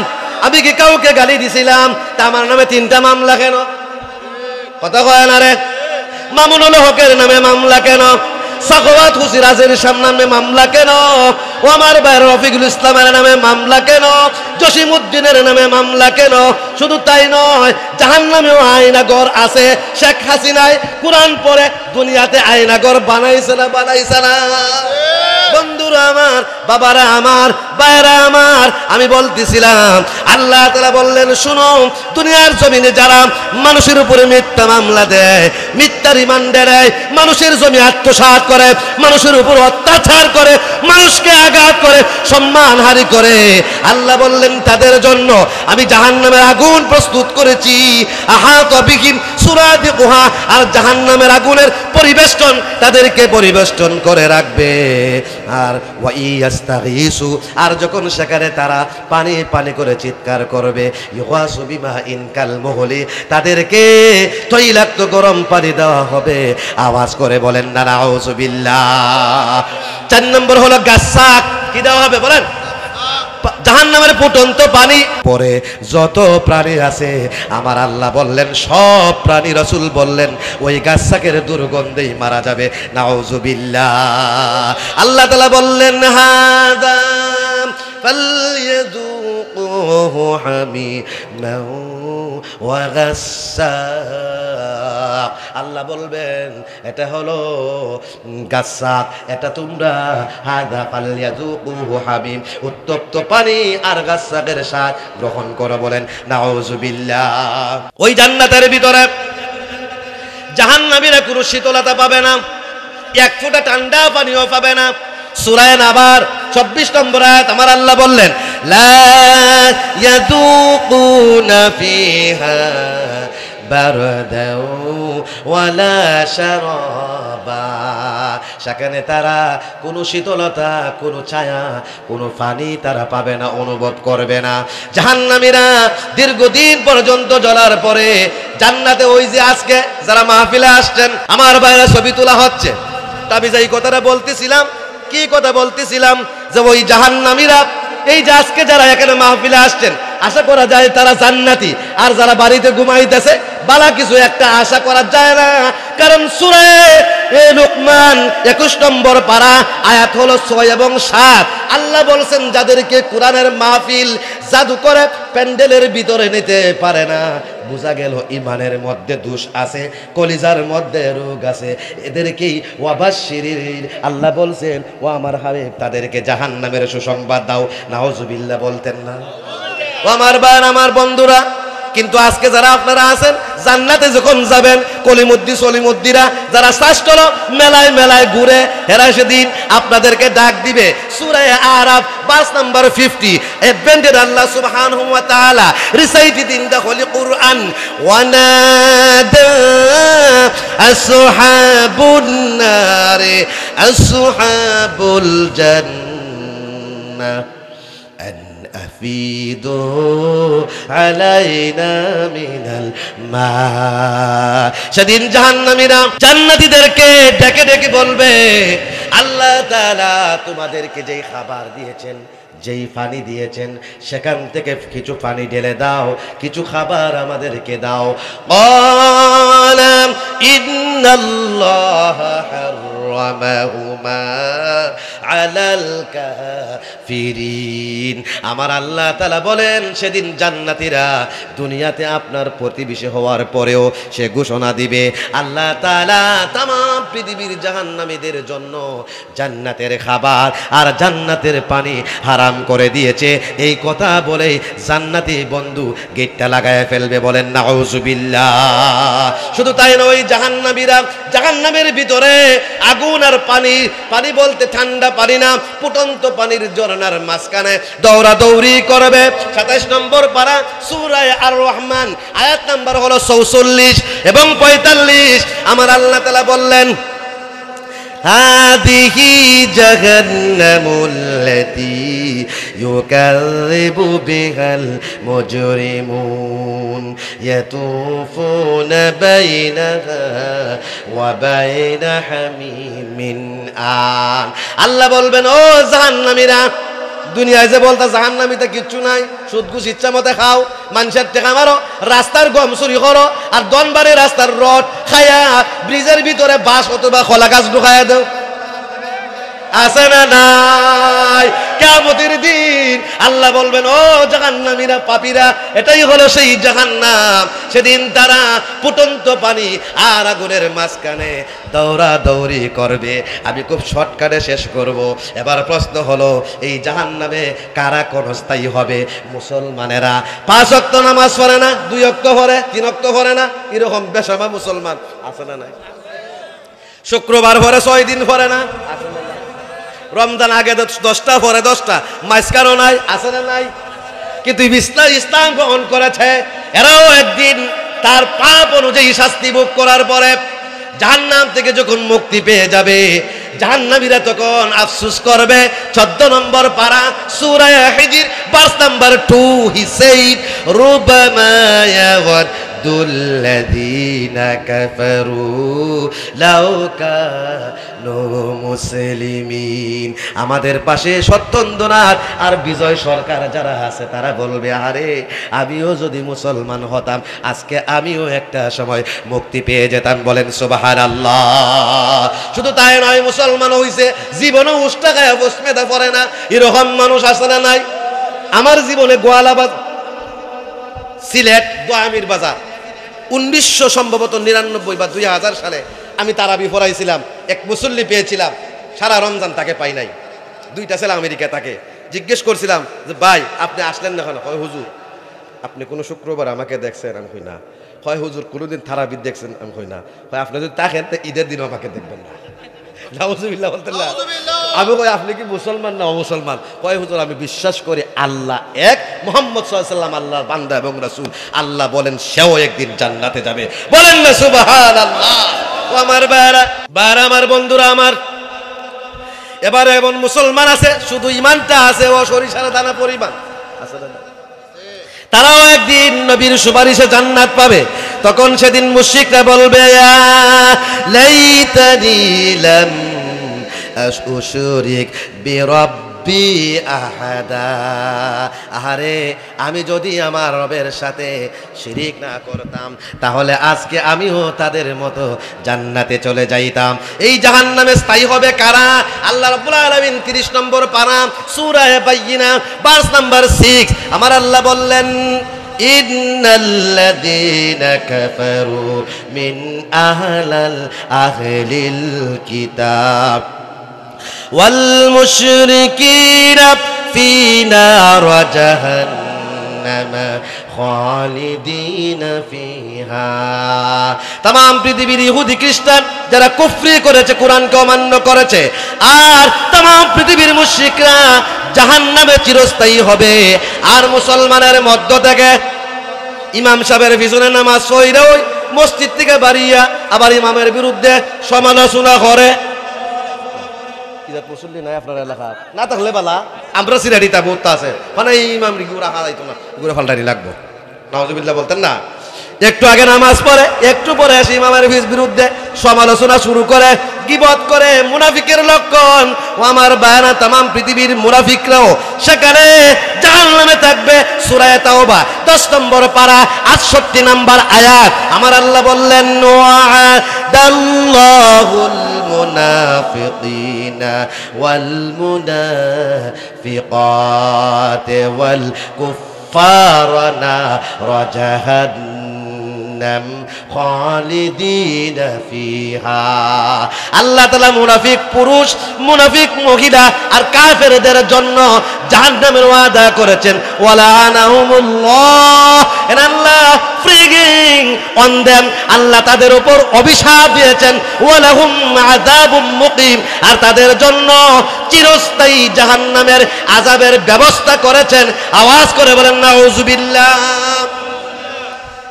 আমি কি কাউকে গালি দিছিলাম? তা আমার নামে 3টা মামলা কেন? কথা কয় না রে? মামুনুল হকের নামে মামলা কেন? সাখাওয়াত হুসিরাজের নামে মামলা কেন? ওমর ভাই রফিকুল ইসলামের নামে মামলা কেন? জসিমউদ্দিনের নামে মামলা কেন? শুধু তাই নয়, জাহান্নামেও আয়নাঘর আছে। শেখ হাসিনায় কোরআন পড়ে দুনিয়াতে আয়নাঘর বানাইছে না বানাইছে না? বন্ধুরা আমার, বাবারা আমার, ভাইরা আমার, আমি বলতেছিলাম আল্লাহ তাআলা বললেন, শুনো, দুনিয়ার জমিনে যারা মানুষের উপরে মিথ্যা মামলা দেয়, মিথ্যা রিমান্ডে দেয়, মানুষের জমি আত্মসাৎ করে, মানুষের উপর অত্যাচার করে, মানুষকে আঘাত করে, সম্মানহানি করে, আল্লাহ বললেন তাদের জন্য আমি জাহান্নামের আগুন প্রস্তুত করেছি। আহাতা বিহিম সুরাদিকুহা, আর জাহান্নামের আগুনের পরিবেষ্টন তাদেরকে পরিবেষ্টন করে রাখবে। আর ওয়াইয়াস্তাগীসু, আর যখন সেখানে তারা পানি পানি করে চিৎকার করবে, ইউগাসু বিমা ইনকাল মুহলি, তাদেরকে তৈলাক্ত গরম পানি দেওয়া হবে। আওয়াজ করে বলেন না নাউযুবিল্লাহ। 4 নম্বর হলো গাসাক, কি দেওয়া হবে বলেন? জাহান্নামের ফুটন্ত পানি। পরে যত প্রাণী আছে আমার আল্লাহ বললেন সব প্রাণী, রাসূল বললেন ওই গাছাকের দুর্গন্ধেই মারা যাবে। নাউযুবিল্লাহ। আল্লাহ তাআলা বললেন হাদা ফালইয়াযুকুহু হামিমান ওয়া গাসসাক। আল্লাহ বলবেন এটা হলো গাছাক, এটা তোমরা হাদা ফালইয়াযুকুহু হামিম, উত্তপ্ত পানি আর গাছাকের স্বাদ গ্রহণ করো। বলেন নাউযুবিল্লাহ। ওই জান্নাতের ভিতরে জাহান্নামীরা কোনো শীতলতা পাবে না, 1 ফোঁটা ঠান্ডা পানিও পাবে না। সূরা নাবার 24 নম্বর আয়াত আমার আল্লাহ বললেন লা ইয়াযুকুনা ফিহা বারদাও ওয়ালা শারাবা, সেখানে তারা কোনো শীতলতা, কোনো ছায়া, কোনো পানি তারা পাবে না, অনুভব করবে না। জাহান্নামীরা দীর্ঘদিন পর্যন্ত জ্বলার পরে জান্নাতে, ওই যে আজকে যারা মাহফিলে আসছেন আমার বাইরে ছবি তোলা হচ্ছে, আমি যেই কথাটা বলতেছিলাম, কি কথা বলতেছিলাম, যে ওই জাহান্নামীরা, এই যে আজকে যারা এখানে মাহফিলে আসছেন, আশা করা যায় তারা জান্নাতি, আর যারা বাড়িতে ঘুমাইতেছে বালা কিছু একটা আশা করা যায় না। কারণ সূরা লুকমান 21 নম্বর পারা আয়াত হলো 6 এবং 7। আল্লাহ বলছেন যাদেরকে কোরআনের মাহফিল জাদু করে প্যান্ডেলের ভিতরে নিতে পারে না, বোঝা গেল ইমানের মধ্যে দোষ আছে, কলিজার মধ্যে রোগ আছে, এদেরকেই ওয়াবাশশিরির, আল্লাহ বলছেন ও আমার হাবিব তাদেরকে জাহান্নামের সুসংবাদ দাও। নাউযুবিল্লাহ বলতেন না? ও আমার ভাই, আমার বন্ধুরা, কিন্তু আজকে যারা আপনারা আছেন জান্নাতে যখন যাবেন, কলিমুদ্দি সলিমুদ্দিরা যারা শ্রেষ্ঠলো মেলায় মেলায় ঘুরে, এরা সেদিন আপনাদেরকে ডাক দিবে। সূরা আরাফ ভার্স নাম্বার 50, এভেন্টেড আল্লাহ সুবহানাহু ওয়া তাআলা রিসাইটেড ইন দ্য হোলি কুরআন, ওয়ানাদা আসহাবুন নারে আসহাবুল জান্নাহ আফিদু আলাইনা মিনাল মা। সেদিন জাহান্নামীরা জান্নাতীদেরকে ডেকে ডেকে বলবে, আল্লাহ তাআলা তোমাদেরকে যেই খাবার দিয়েছেন, যেই পানি দিয়েছেন, সেখান থেকে কিছু পানি ঢেলে দাও, কিছু খাবার আমাদেরকে দাও। ক্বালা ইন্নাল্লাহা হাররামাহুমা আলাল কাফিরিন। আমার আল্লাহ তাআলা বলেন সেদিন জান্নাতীরা দুনিয়াতে আপনার প্রতিবেশী হওয়ার পরেও সে ঘোষণা দিবে, আল্লাহ তাআলা তাম পৃথিবীর জাহান্নামীদের জন্য জান্নাতের খাবার আর জান্নাতের পানি হারাম করে দিয়েছে। এই কথা বলে জান্নাতি বন্ধু গেটটা লাগায় ফেলবে। বলেন নাউযুবিল্লাহ। শুধু তাই নয়, ওই জাহান্নামীরা জাহান্নামের ভিতরে আগুন আর পানি, পানি বলতে ঠান্ডা পানি না, ফুটন্ত পানির ঝরনার মাঝখানে দৌড়াদৌড়ি করবে। 27 নম্বর পারা সূরা আর রহমান আয়াত নাম্বার হলো 44 এবং 45। আমার আল্লাহ তাআলা বললেন হাদিহি জাহান্নামুল্লাতী ইউকাযযিবু বিহাল মুজরিমুন ইয়াতুফুনা বাইনাহা ওয়া বাইনা হামিমিন আন। আল্লাহ বলবেন, ও জাহান্নামীরা, দুনিয়ায় যে বলতা জাহান্নামীতে কিচ্ছু নাই, সুদ ঘুষ ইচ্ছা মতে খাও, মানুষের টেকা মারো, রাস্তার গম চুরি করো, আর দনবারে রাস্তার রড খায়া ব্রিজের ভিতরে বাঁশ অথবা কলা গাছ ঢুকাইয়া দেও, আছে না নাই? কিয়ামতের দিন আল্লাহ বলবেন, ও জাহান্নামীরা, পাপীরা, এটাই হলো সেই জাহান্নাম। সেদিন তারা ফুটন্ত পানি আর আগুনের মাঝখানে দৌড়াদৌড়ি করবে। আমি খুব শর্টকাটে শেষ করব। এবার প্রশ্ন হলো, এই জাহান্নামে কারা ক্ষণস্থায়ী হবে? মুসলমানেরা। 5 ওয়াক্ত নামাজ পড়ে না, 2 ওয়াক্ত পড়ে, 3 ওয়াক্ত পড়ে না, এরকম বেশামা মুসলমান আছে না নাই? শুক্রবার পরে 6 দিন পড়ে না, আছে না নাই? রমজান আগে 10টা পরে 10টা, মাঝখানেও নাই, আছে না নাই? কিন্তু ইসলাম গ্রহণ করেছে, এরাও একদিন তার পাপ অনুযায়ী শাস্তি ভোগ করার পরে জাহান্নাম থেকে যখন মুক্তি পেয়ে যাবে, জাহান্নামীরা তখন আফসোস করবে। 14 নম্বর পারা সূরা হিজর ভার্স নাম্বার 2, হি সেড রুবামা ইয়াওয়াদুল্লাযীনা কাফারু লাউ কানু মুসলিমিন। আমাদের পাশে সত্যেন্দ্রনাথ আর বিজয় সরকার যারা আছে তারা বলবে, আরে আমিও যদি মুসলমান হতাম, আজকে আমিও একটা সময় মুক্তি পেয়ে যেতাম। বলেন সুবহানাল্লাহ। শুধু তাই নয়, মুসলমান হইছে, জীবনে উষ্টা খায় বসমেদা পড়ে না, এরকম মানুষ আছে না নাই? আমার জীবনে গোয়ালাবাদ, সিলেট দোয়ামির বাজার 1900 সম্ভবত 99 বা 2000 সালে আমি তারাবি পড়াইছিলাম। এক মুসল্লি পেয়েছিলাম, সারা রমজান তাকে পাই নাই। 2টা ছেলে আমেরিকা, তাকে জিজ্ঞেস করছিলাম যে ভাই আপনি আসলেন না কেন? হয় হুজুর আপনি কোনো শুক্রবার আমাকে দেখছেন? আমি কই না। হয় হুজুর কোনোদিন তারাবি দেখছেন? আমি কই না। হয় আপনি যদি থাকেন তো ঈদের দিন আমাকে দেখবেন না। নাউজুবিল্লাহ বলতেন না। আমি কই আপনি কি মুসলমান না অমুসলমান? কয় হুজুর আমি বিশ্বাস করি আল্লাহ এক, মুহাম্মদ সাল্লাল্লাহু আলাইহি ওয়াসাল্লাম আল্লাহর বান্দা এবং রাসূল। আল্লাহ বলেন সেও একদিন জান্নাতে যাবে। বলেন না সুবহানাল্লাহ। ও আমার ভাইরা, আমার বন্ধুরা, আমার এবারে এমন মুসলমান আছে শুধু ইমানটা আছে, ও সরিষার দানা পরিমাণ আছে না? তারাও একদিন নবীর সুপারিশে জান্নাত পাবে। তখন সেদিন মুশরিকরা বলবে, ইয়া লাইতানি লাম আশরিক বিরাব্বি আহাদা। আহারে আমি যদি আমার রবের সাথে শিরিক না করতাম, তাহলে আজকে আমিও তাদের মতো জান্নাতে চলে যাইতাম। এই জাহান্নামে স্থায়ী হবে কারা? আল্লাহ রাব্বুল আলামিন 30 নম্বর পারা সূরা বাইয়িনা ভার্স নাম্বার 6 আমার আল্লাহ বললেন, ইন্নাল্লাযীনা কাফারু মিন আহলিল কিতাব ওয়াল মুশরিকিনা ফি নার জাহান্নাম খালিদিনা ফিহা। तमाम পৃথিবীর ইহুদি খ্রিস্টান যারা কুফরি করেছে, কোরআনকে অমান্য করেছে, আর तमाम পৃথিবীর মুশরিকরা জাহান্নামে চিরস্থায়ী হবে। আর মুসলমানের মধ্য থেকে ইমাম সাহেবের পিছনে নামাজ পড়ে ওই মসজিদ থেকে বাড়িয়া আবার ইমামের বিরুদ্ধে সমালোচনা করে। মুসল্লি নাই আপনার এলাকা না থাকলে বালা, আমরা সিরাডিতা বহুত আছে, মানে ইমাম রিগুরা রাখা যাইতো না, এগুলো পাল্টানি লাগবো। নাউজুবিল্লাহ বলতেন না। একটু আগে নামাজ পড়ে, একটু পরে এসে ইমামের বিরুদ্ধে সমালোচনা শুরু করে, গীবত করে। মুনাফিকের লক্ষণ। ও আমার বায়ানা, तमाम পৃথিবীর মুনাফিকরাও সেখানে জাহান্নামে থাকবে। সূরা তাওবা 10 নম্বর পারা 68 নম্বর আয়াত আমার আল্লাহ বললেন, ওয়াদাল্লাহুল মুনাফিকিনা ওয়াল মুনাফিকাত ওয়াল কুফফারা নারা জাহান্নাম খালিদিনা ফিহা। আল্লাহ তাআলা মুনাফিক পুরুষ, মুনাফিক মহিলা আর কাফেরদের জন্য জাহান্নামের ওয়াদা করেছেন। ওয়ালানাহুমুল্লাহ, এন্ড আল্লাহ ফ্রিগিং অন দেম, আল্লাহ তাদের উপর অভিশাপ দিয়েছেন। ওয়ালাহুম আযাবুম মুকিম, আর তাদের জন্য চিরস্থায়ী জাহান্নামের আযাবের ব্যবস্থা করেছেন। আওয়াজ করে বলেন নাউযুবিল্লাহ।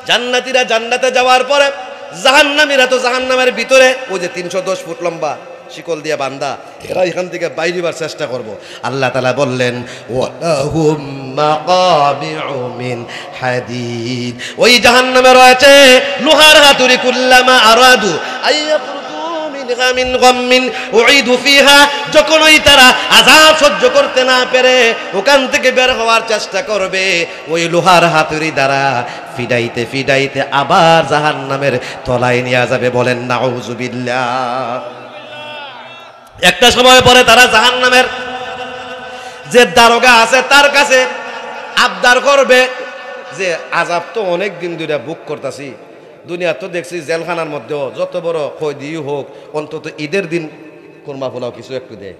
জান্নাতীরা জান্নাতে যাওয়ার পরে জাহান্নামীরা তো জাহান্নামের ভিতরে, ওই যে 310 ফুট লম্বা শিকল দিয়ে বান্ধা, এরা এখান থেকে বাইরিবার চেষ্টা করব। আল্লাহ তাআলা বললেন ওয়ালাহুম মাকাবিউ মিন হাদিদ, ওই জাহান্নামে রয়েছে লোহার হাতুড়ি, কুল্লামা আরাদু আইয়াখরুজু মিনহা মিন গাম্মিন উইদু ফিহা, যখন ওই তারা আযাব সহ্য করতে না পেরে ওখান থেকে বের হওয়ার চেষ্টা করবে, ওই লোহার হাতুড়ি দ্বারা ফিডাইতে ফিডাইতে আবার জাহান্নামের তলায় নিয়ে যাবে। বলেন নাউযুবিল্লাহ। একটা সময় পরে তারা জাহান্নামের যে দারোগা আছে তার কাছে আবদার করবে যে আযাব তো অনেক দিন ধরে বুক করতেছি, দুনিয়া তো দেখছি জেলখানার মধ্যেও যত বড় কয়েদি হোক অন্তত ঈদের দিন কোরমা পোলাও কিছু একটু দেয়।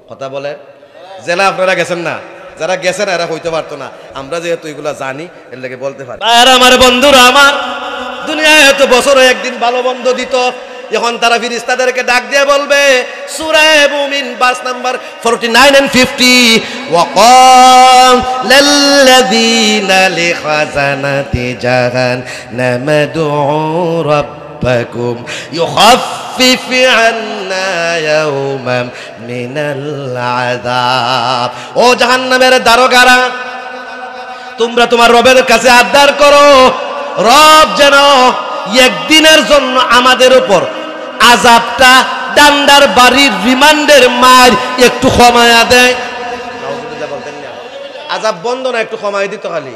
কথা বলে জেলা আপনারা গেছেন না, যারা গেছেন এরা হইতে পারতো না, আমরা যেহেতু এগুলা জানি এর লাগে বলতে পারি। আর আমার বন্ধুরা, আমার দুনিয়ায় এত বছরে একদিন ভালো বন্ধ দিত, এখন তারা ফেরেশতাদেরকে ডাক দিয়ে বলবে, সূরা মুমিন ভার্স নাম্বার 49 and 50, ওয়াকাল লিল্লাযীনা লিখাজানাতি জাহান্নাম দুউ রাব্বাকুম ইউখাফফিফ আন্না ইয়াওমান মিনাল আযাব। ও জাহান্নামের দারোগারা, তোমরা তোমার রবের কাছে আবদার করো, রব যেন একদিনের জন্য আমাদের উপর আযাবটা ডান্ডার বাড়ির রিমান্ডের মার একটু কমায়া দেয়। আযাব বন্ধ না, একটু কমায় দিত, খালি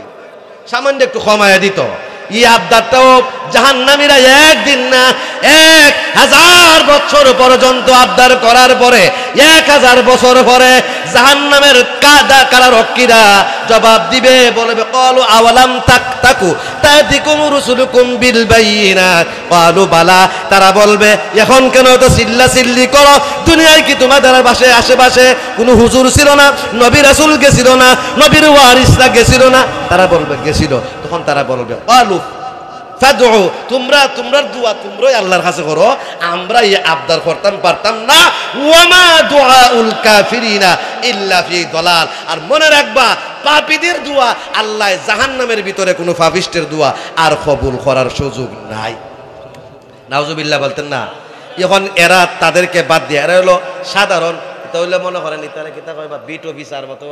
সামান্য একটু কমায়া দিত। এই আবদারটাও জাহান্নামীরা একদিন না 1000 বছর পর্যন্ত আবদার করার পরে 1000 বছর পরে জাহান্নামের কারারক্ষীরা জবাব দিবে, বলবে ক্বালু আওয়ালাম তাকতাকু তাতিকুম রুসুলুকুম বিল বাইয়িনাত ক্বালু বালা। তারা বলবে এখন কেন তো চিল্লাচিল্লি করো, দুনিয়ায় কি তোমাদের আশেপাশে কোনো হুজুর ছিল না, নবী রাসূল গেছিল না, নবীর ওয়ারিসরা গেছিল না? তারা বলবে গেছিল। তখন তারা বলবে ক্বালু ফাদউ, তোমরা দোয়া তোমরাই আল্লাহর কাছে করো, আমরা এই আবদার করতাম পারতাম না। ওয়ামা দুআউল কাফিরিনা ইল্লা ফি দালাল। আর মনে রাখবা, পাপীদের দোয়া আল্লাহ জাহান্নামের ভিতরে কোনো পাপিষ্টের দোয়া আর কবুল করার সুযোগ নাই। নাউজুবিল্লাহ বলতেন না। এখন এরা তাদেরকে বাদ দিয়ে, এরা হলো সাধারণ, এটা হইলে মনে করেন তারা কিতা কয় বা বিট অফিসার মতো